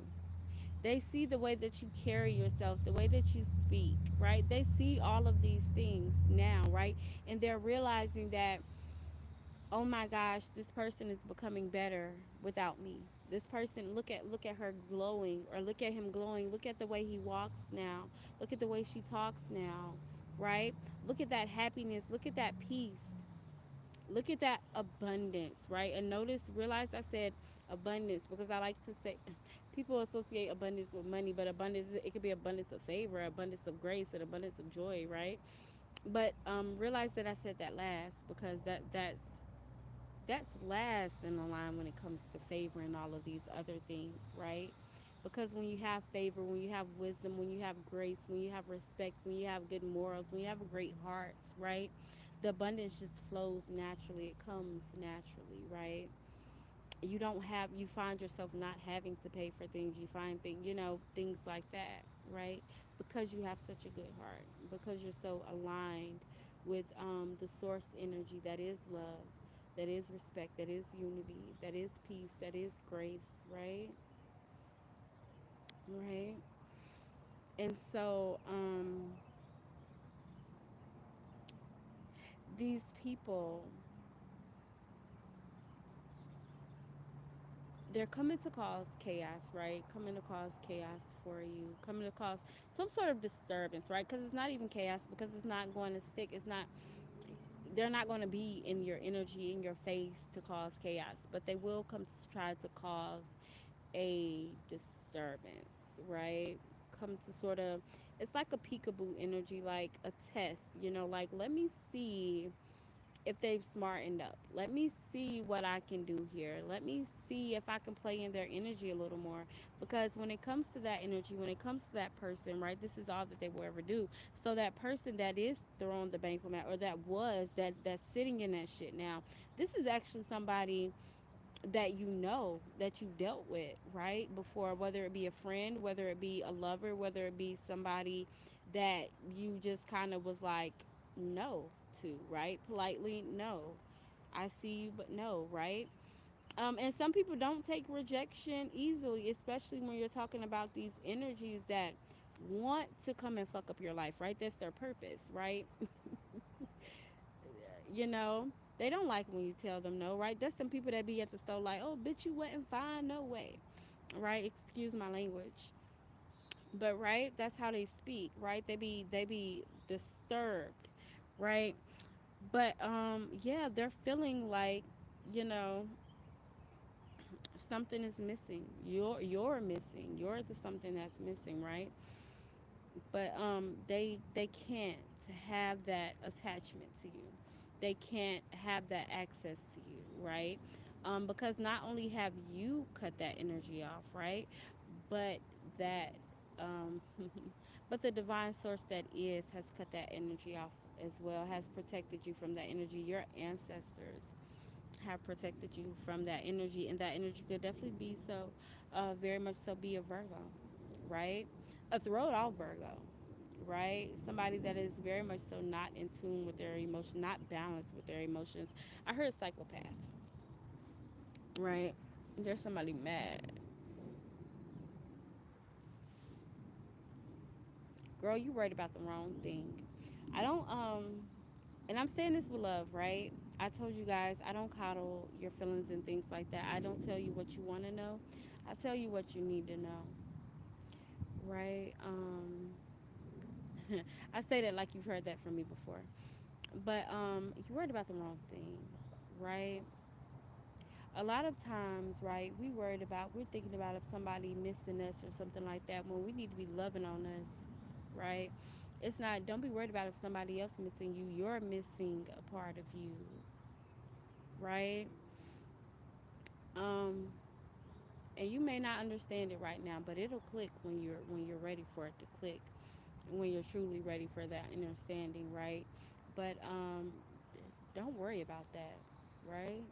They see the way that you carry yourself, the way that you speak, right? They see all of these things now, right? And they're realizing that, oh my gosh, this person is becoming better without me. This person, look at her glowing, or look at him glowing. Look at the way he walks now. Look at the way she talks now, right? Look at that happiness. Look at that peace. Look at that abundance, right? And notice, realize I said abundance because I like to say people associate abundance with money, but abundance, it could be abundance of favor, abundance of grace, and abundance of joy, right? But realize that I said that last because that's last in the line when it comes to favor and all of these other things, right? Because when you have favor, when you have wisdom, when you have grace, when you have respect, when you have good morals, when you have a great heart, right? The abundance just flows naturally. It comes naturally, right? You find yourself not having to pay for things. You find things, things like that, right? Because you have such a good heart, because you're so aligned with the source energy that is love, that is respect, that is unity, that is peace, that is grace, right? Right. And so these people, they're coming to cause chaos, right? Coming to cause chaos for you, coming to cause some sort of disturbance, right? Because it's not even chaos, because it's not going to stick. It's not, they're not going to be in your energy, in your face to cause chaos, but they will come to try to cause a disturbance, right? Come to sort of, it's like a peekaboo energy, like a test, like let me see if they've smartened up. Let me see what I can do here. Let me see if I can play in their energy a little more. Because when it comes to that energy, when it comes to that person, right, this is all that they will ever do. So that person that is throwing the banquet mat, or that was, that's sitting in that shit now, this is actually somebody that that you dealt with, right? Before, whether it be a friend, whether it be a lover, whether it be somebody that you just kind of was like, no to, right? Politely, no. I see you, but no, right? And some people don't take rejection easily, especially when you're talking about these energies that want to come and fuck up your life, right? That's their purpose, right? You know, they don't like when you tell them no, right? That's some people that be at the store like, oh, bitch, you wasn't fine, no way, right? Excuse my language, but right, that's how they speak, right? They be disturbed, right? But yeah, they're feeling like, you know, something is missing. You're missing. You're the something that's missing, right? But they can't have that attachment to you. They can't have that access to you, right? Because not only have you cut that energy off, right? But that um, but the divine source that is has cut that energy off as well, has protected you from that energy. Your ancestors have protected you from that energy, and that energy could definitely be so, very much so, be a Virgo, right? A throw it off Virgo, right? Somebody that is very much so not in tune with their emotions, not balanced with their emotions. I heard psychopath, right? There's somebody mad. Girl, you worried about the wrong thing. I don't, and I'm saying this with love, right? I told you guys I don't coddle your feelings and things like that. I don't tell you what you want to know. I tell you what you need to know, right? I say that like you've heard that from me before. But you're worried about the wrong thing, right? A lot of times, right, we're thinking about if somebody missing us or something like that when we need to be loving on us, right? It's not, don't be worried about if somebody else missing you. You're missing a part of you, right? Um, and you may not understand it right now, but it'll click when you're ready for it to click, when you're truly ready for that understanding, right? But don't worry about that, right?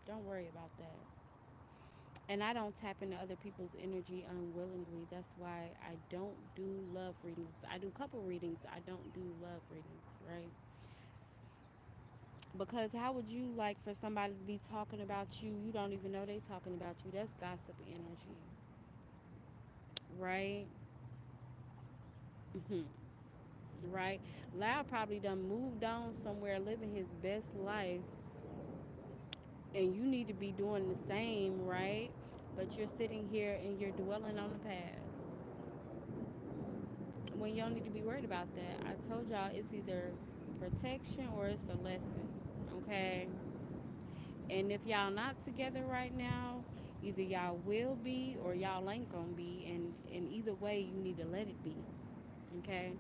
Don't worry about that. And I don't tap into other people's energy unwillingly. That's why I don't do love readings. I do couple readings. I don't do love readings, right? Because how would you like for somebody to be talking about you? You don't even know they talking about you. That's gossip energy, right? Right? Loud probably done moved on somewhere, living his best life, and you need to be doing the same, right? But you're sitting here and you're dwelling on the past when you don't need to be worried about that. I told y'all it's either protection or it's a lesson, okay? And if y'all not together right now, either y'all will be or y'all ain't gonna be, and either way, you need to let it be, okay?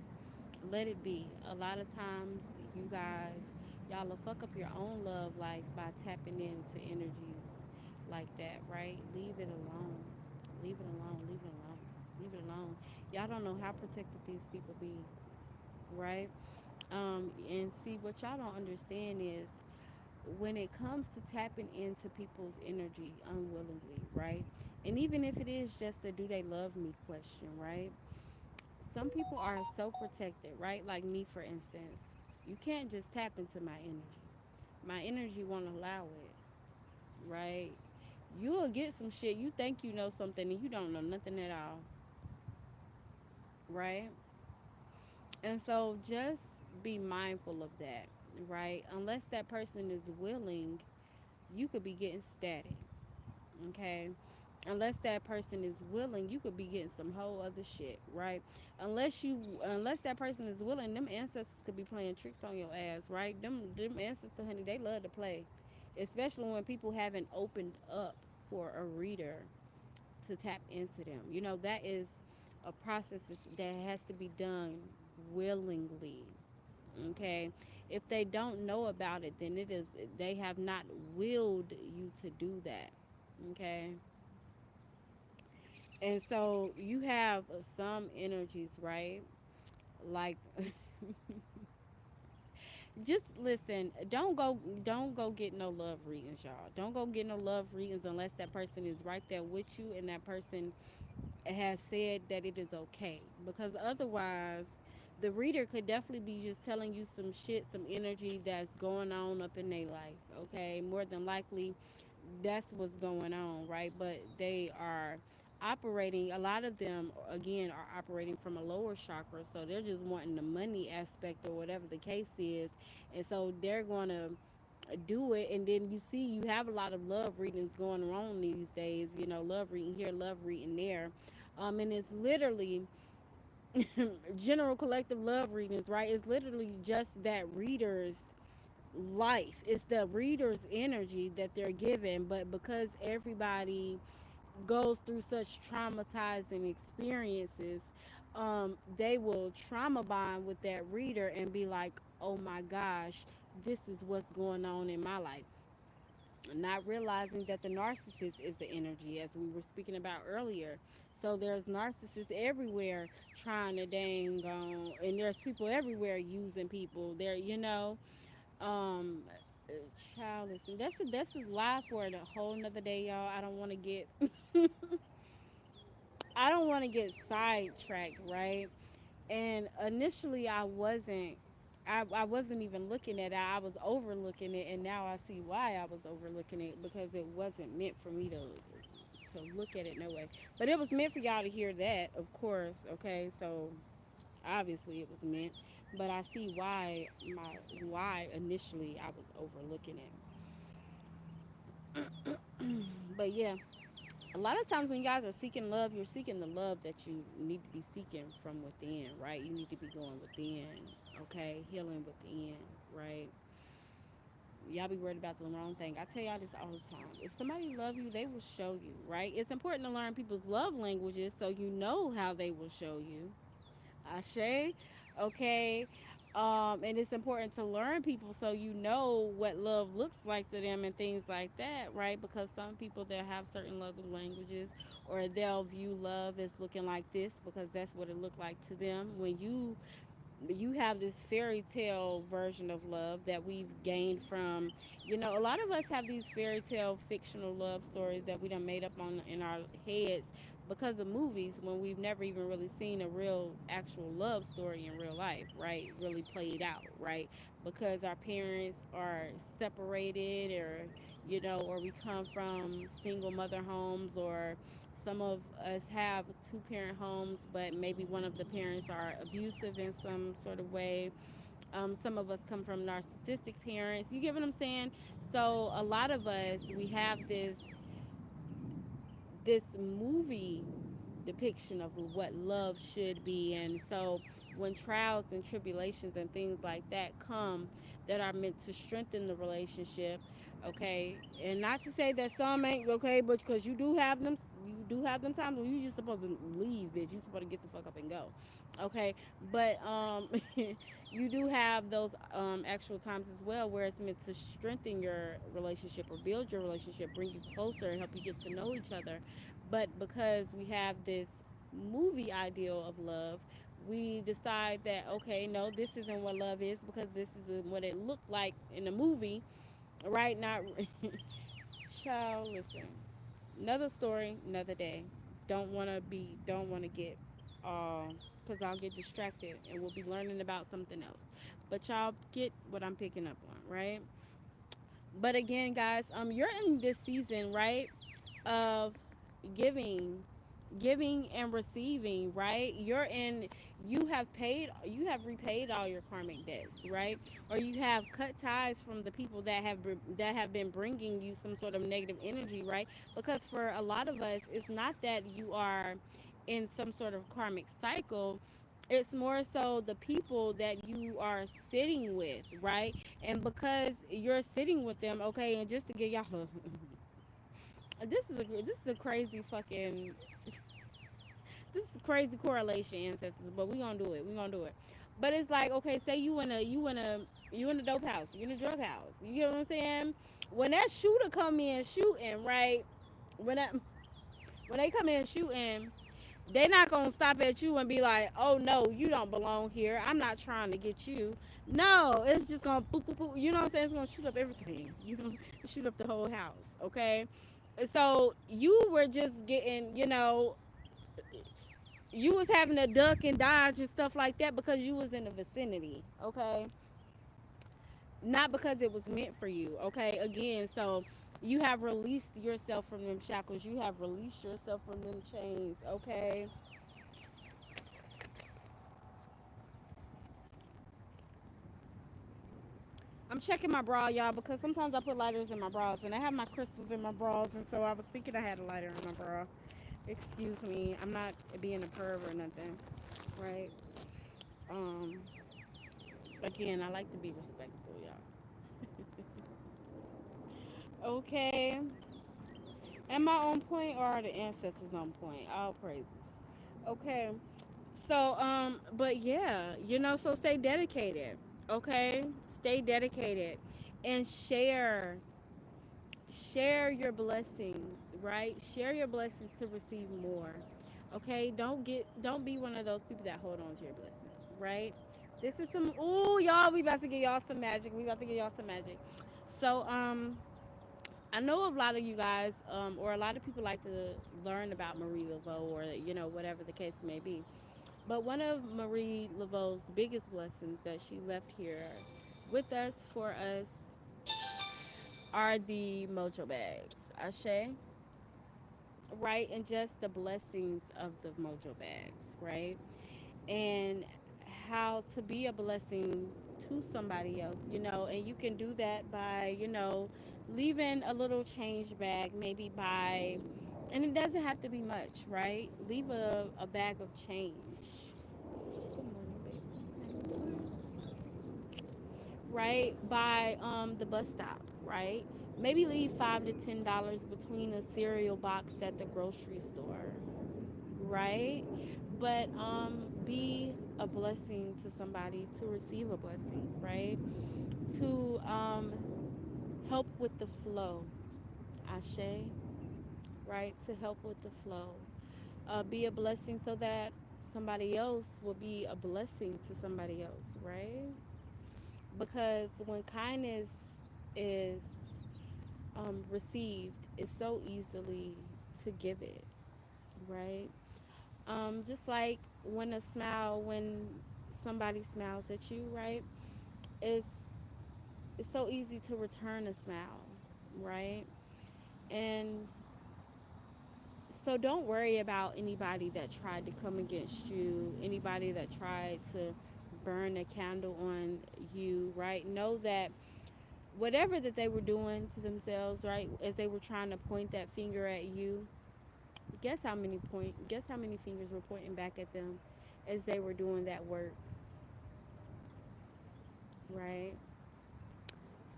Let it be. A lot of times, you guys, y'all will fuck up your own love life by tapping into energies like that, right? Leave it alone. Leave it alone. Leave it alone. Leave it alone. Y'all don't know how protected these people be, right? And see, what y'all don't understand is when it comes to tapping into people's energy unwillingly, right? And even if it is just a do they love me question, right? Some people are so protected, right? Like me, for instance. You can't just tap into my energy. My energy won't allow it, right? You'll get some shit. You think you know something and you don't know nothing at all, right? And so just be mindful of that, right? Unless that person is willing, you could be getting static, okay? Unless that person is willing, you could be getting some whole other shit, right? Unless that person is willing, them ancestors could be playing tricks on your ass, right? Them ancestors, honey, they love to play, especially when people haven't opened up for a reader to tap into them. You know, that is a process that has to be done willingly, okay? If they don't know about it, then it is, they have not willed you to do that, okay? And so you have some energies, right? Like just listen. Don't go get no love readings, y'all. Don't go get no love readings unless that person is right there with you and that person has said that it is okay. Because otherwise, the reader could definitely be just telling you some shit, some energy that's going on up in their life. Okay, more than likely, that's what's going on, right? But they are operating. A lot of them, again, are operating from a lower chakra, so they're just wanting the money aspect or whatever the case is, and so they're going to do it. And then you see you have a lot of love readings going on these days, love reading here, love reading there, and it's literally general collective love readings, right? It's literally just that reader's life, it's the reader's energy that they're given. But because everybody goes through such traumatizing experiences, they will trauma bond with that reader and be like, oh my gosh, this is what's going on in my life, not realizing that the narcissist is the energy, as we were speaking about earlier. So there's narcissists everywhere trying to dang on, and there's people everywhere using people. Um, child, listen, that's a lie for a whole nother day, y'all. I don't want to get sidetracked, right? And initially, I wasn't even looking at it. I was overlooking it, and now I see why I was overlooking it, because it wasn't meant for me to look at it no way. But it was meant for y'all to hear that, of course. Okay, so obviously it was meant. But I see why initially I was overlooking it. But yeah, a lot of times when you guys are seeking love, you're seeking the love that you need to be seeking from within, right? You need to be going within, okay? Healing within, right? Y'all be worried about the wrong thing. I tell y'all this all the time. If somebody love you, they will show you, right? It's important to learn people's love languages so you know how they will show you. Ashe, okay. And it's important to learn people so you know what love looks like to them and things like that, right? Because some people that have certain love languages, or they'll view love as looking like this because that's what it looked like to them. When you have this fairy tale version of love that we've gained from, a lot of us have these fairy tale fictional love stories that we done made up on in our heads because of movies, when we've never even really seen a real actual love story in real life, right? Really played out, right? Because our parents are separated, or we come from single mother homes, or some of us have two parent homes, but maybe one of the parents are abusive in some sort of way. Some of us come from narcissistic parents. You get what I'm saying? So a lot of us, we have this movie depiction of what love should be. And so when trials and tribulations and things like that come, that are meant to strengthen the relationship, okay, and not to say that some ain't okay, but because you do have them times when you just supposed to leave, bitch. You supposed to get the fuck up and go, okay. But you do have those actual times as well where it's meant to strengthen your relationship or build your relationship, bring you closer, and help you get to know each other. But because we have this movie ideal of love, we decide that, okay, no, this isn't what love is, because this isn't what it looked like in the movie, right? Not child, listen. Another story, another day. Don't want to get because I'll get distracted and we'll be learning about something else. But y'all get what I'm picking up on, right? But again, guys, you're in this season, right, of giving, giving and receiving, right? You have repaid all your karmic debts, right? Or you have cut ties from the people that have been bringing you some sort of negative energy, right? Because for a lot of us, it's not that you are in some sort of karmic cycle. It's more so the people that you are sitting with, right? And because you're sitting with them, okay, and just to get y'all this is a crazy fucking this is a crazy correlation, ancestors, but we gonna do it. But it's like, okay, say you in a dope house, you in a drug house, you know what I'm saying? When that shooter come in shooting, right? When that when they come in shooting, They're not gonna stop at you and be like, "Oh no, you don't belong here. I'm not trying to get you." No, it's just gonna boop, boop, boop. You know what I'm saying? It's gonna shoot up everything. You gonna shoot up the whole house. Okay, so you were just getting, you was having to duck and dodge and stuff like that because you was in the vicinity. Okay, not because it was meant for you. Okay, again, so you have released yourself from them shackles. You have released yourself from them chains. Okay. I'm checking my bra, y'all, because sometimes I put lighters in my bras, and I have my crystals in my bras, and so I was thinking I had a lighter in my bra. Excuse me, I'm not being a perv or nothing, right? Um, Again, I like to be respectful, y'all. Okay, am I on point or are the ancestors on point? All praises. Okay, so but yeah, so stay dedicated. Okay, stay dedicated, and share your blessings, right? Share your blessings to receive more. Okay? Don't be one of those people that hold on to your blessings, right? This is some ooh, y'all, we about to get y'all some magic. We about to get y'all some magic. So, I know a lot of you guys, or a lot of people like to learn about Marie Laveau or, whatever the case may be. But one of Marie Laveau's biggest blessings that she left here with us for us are the mojo bags. Ashe, right? And just the blessings of the mojo bags, right? And how to be a blessing to somebody else, and you can do that by, leaving a little change bag, maybe by, and it doesn't have to be much, right? Leave a bag of change. Good morning, baby. Right? By the bus stop, right? Maybe leave $5 to $10 between a cereal box at the grocery store, right? But be a blessing to somebody to receive a blessing, right? To help with the flow, Ashe, right? To help with the flow. Be a blessing so that somebody else will be a blessing to somebody else, right? Because when kindness is received, it's so easily to give it, right? Just like when somebody smiles at you, right? It's it's so easy to return a smile, right? And so don't worry about anybody that tried to come against you, anybody that tried to burn a candle on you, right? Know that whatever that they were doing to themselves, right, as they were trying to point that finger at you, guess how many fingers were pointing back at them as they were doing that work, right?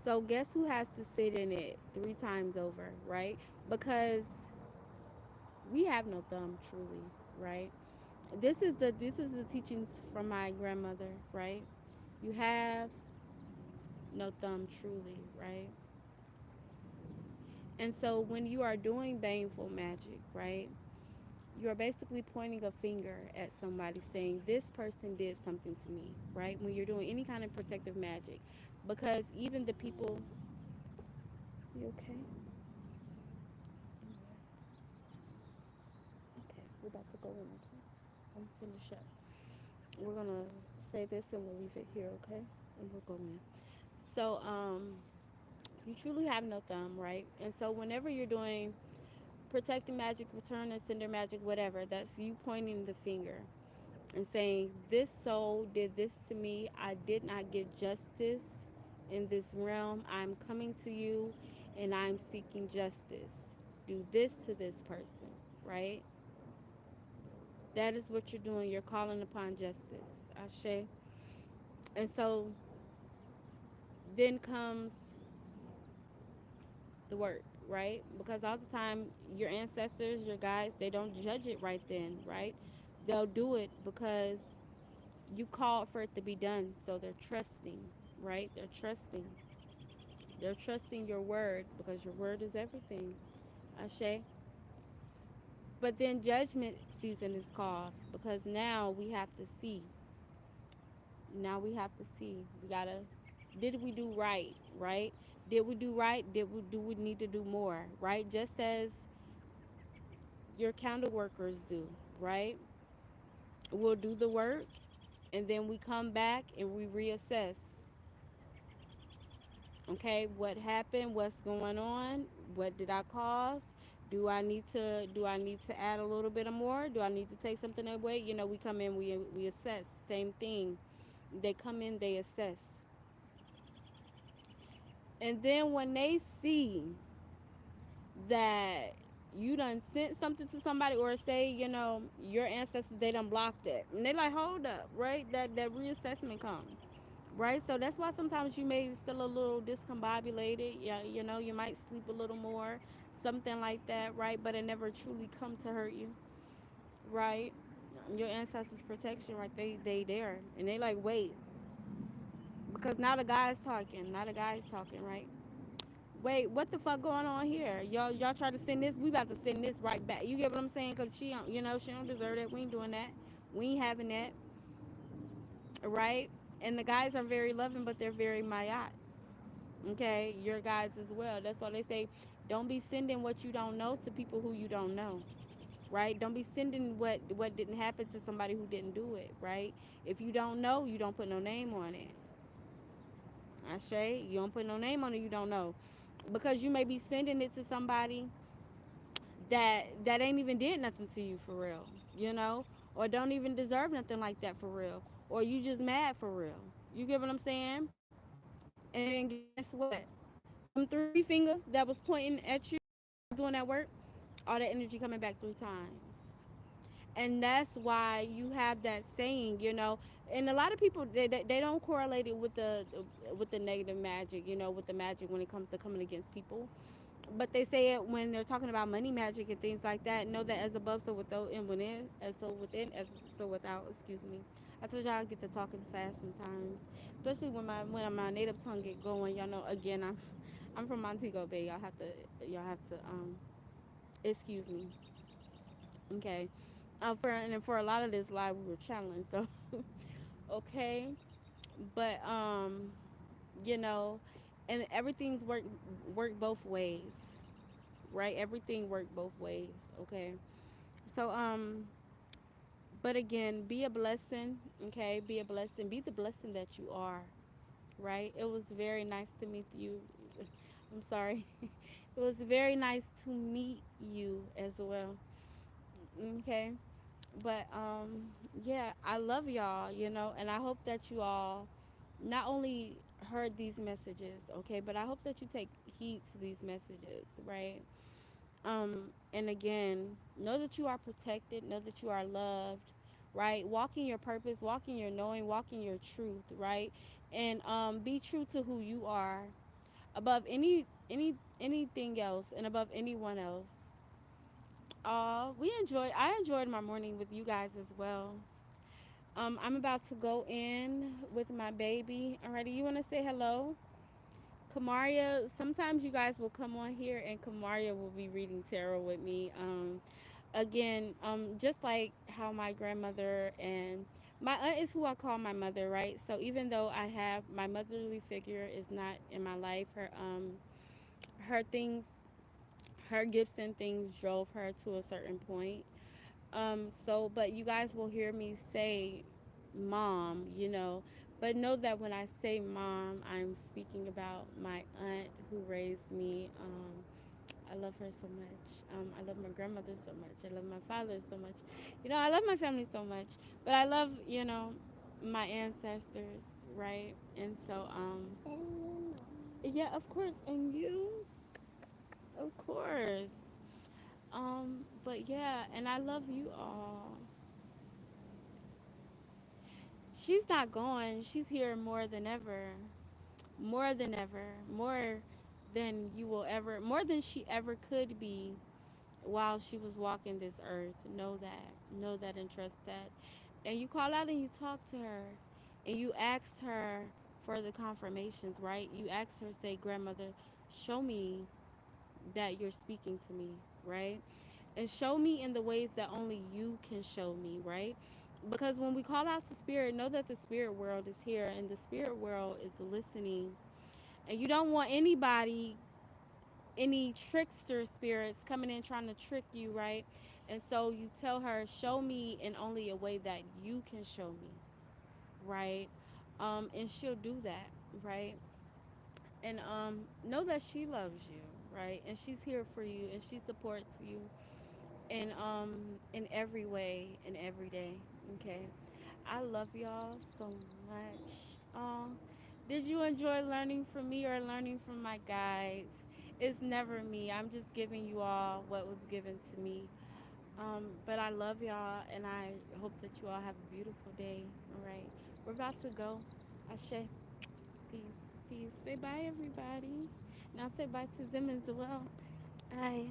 So guess who has to sit in it 3 times over, right? Because we have no thumb, truly, right? This is the teachings from my grandmother, right? You have no thumb, truly, right? And so when you are doing baneful magic, right, you're basically pointing a finger at somebody saying this person did something to me, right? When you're doing any kind of protective magic, because even the people, you okay? Okay, we're about to go in. Okay, I'm gonna finish up. We're gonna say this and we'll leave it here, okay? And we'll go in. So, you truly have no thumb, right? And so, whenever you're doing protecting magic, return and sender magic, whatever, that's you pointing the finger and saying, this soul did this to me. I did not get justice in this realm. I'm coming to you and I'm seeking justice. Do this to this person, right? That is what you're doing. You're calling upon justice. Ashe. And so then comes the work, right? Because all the time, your ancestors, your guides, they don't judge it right then, right? They'll do it because you called for it to be done. So they're trusting, right? They're trusting. They're trusting your word because your word is everything. Ashe. But then judgment season is called because now we have to see. Now we have to see. We gotta. Did we do right? Right? Did we do right? Did we do we need to do more? Right? Just as your counter workers do. Right? We'll do the work, and then we come back and we reassess. Okay, what happened? What's going on? What did I cause? Do I need to add a little bit of more? Do I need to take something away? We come in, we assess. Same thing. They come in, they assess. And then when they see that you done sent something to somebody, or say, your ancestors, they done blocked it. And they like, hold up, right? That reassessment comes. Right? So that's why sometimes you may feel a little discombobulated. Yeah, you might sleep a little more, something like that, right? But it never truly come to hurt you, right? Your ancestors' protection, right? They there, and they like, wait, because now the guy's talking. Now the guy's talking, right? Wait, what the fuck going on here? Y'all try to send this. We about to send this right back. You get what I'm saying? Cause she don't deserve that. We ain't doing that. We ain't having that, right? And the guys are very loving, but they're very myopic. Okay, your guys as well. That's why they say, don't be sending what you don't know to people who you don't know, right? Don't be sending what didn't happen to somebody who didn't do it, right? If you don't know, you don't put no name on it. I say you don't put no name on it. You don't know, because you may be sending it to somebody that ain't even did nothing to you for real, or don't even deserve nothing like that for real, or you just mad for real. You get what I'm saying? And then guess what? Them three fingers that was pointing at you doing that work, all that energy coming back 3 times. And that's why you have that saying, and a lot of people, they don't correlate it with the negative magic, with the magic when it comes to coming against people. But they say it when they're talking about money magic and things like that. Know that as above, so without, and within, as so without. Excuse me. I told y'all I get to talking fast sometimes, especially when my native tongue get going. Y'all know, again, I'm from Montego Bay. Y'all have to excuse me. Okay. For a lot of this live we were channeling, so okay. But you know, and everything's work both ways, right? Everything work both ways. Okay. So but again, be a blessing. Okay, be a blessing. Be the blessing that you are. Right. It was very nice to meet you. I'm sorry. It was very nice to meet you as well. Okay. But yeah, I love y'all, and I hope that you all not only heard these messages, okay, but I hope that you take heed to these messages, right? And again, know that you are protected, know that you are loved, right? Walk in your purpose, walk in your knowing, walk in your truth, right? And be true to who you are above anything else and above anyone else. I enjoyed my morning with you guys as well. I'm about to go in with my baby. Alrighty, you want to say hello? Kamaria, sometimes you guys will come on here and Kamaria will be reading tarot with me. Again, just like how my grandmother and my aunt is who I call my mother, right? So even though I have my motherly figure is not in my life, her things, her gifts and things drove her to a certain point. But you guys will hear me say mom, but know that when I say mom, I'm speaking about my aunt who raised me. I love her so much. I love my grandmother so much. I love my father so much. I love my family so much, but I love, my ancestors, right? And so, yeah, of course, and you, of course. But yeah, and I love you all. She's not gone. She's here more than ever. More than ever. More than you will ever, more than she ever could be while she was walking this earth. Know that. Know that and trust that. And you call out and you talk to her and you ask her for the confirmations, right? You ask her, say, grandmother, show me that you're speaking to me, right? and show me in the ways that only you can show me, right? Because when we call out to spirit, know that the spirit world is here and the spirit world is listening. And you don't want anybody, any trickster spirits coming in trying to trick you, right? And so you tell her, show me in only a way that you can show me, right? And she'll do that, right? And know that she loves you, right? And she's here for you and she supports you in every way and every day. Okay. I love y'all so much. Did you enjoy learning from me or learning from my guides? It's never me. I'm just giving you all what was given to me. But I love y'all and I hope that you all have a beautiful day. All right. We're about to go. Ashe. Peace. Peace. Say bye, everybody. Now say bye to them as well. Bye.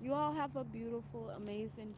You all have a beautiful, amazing day.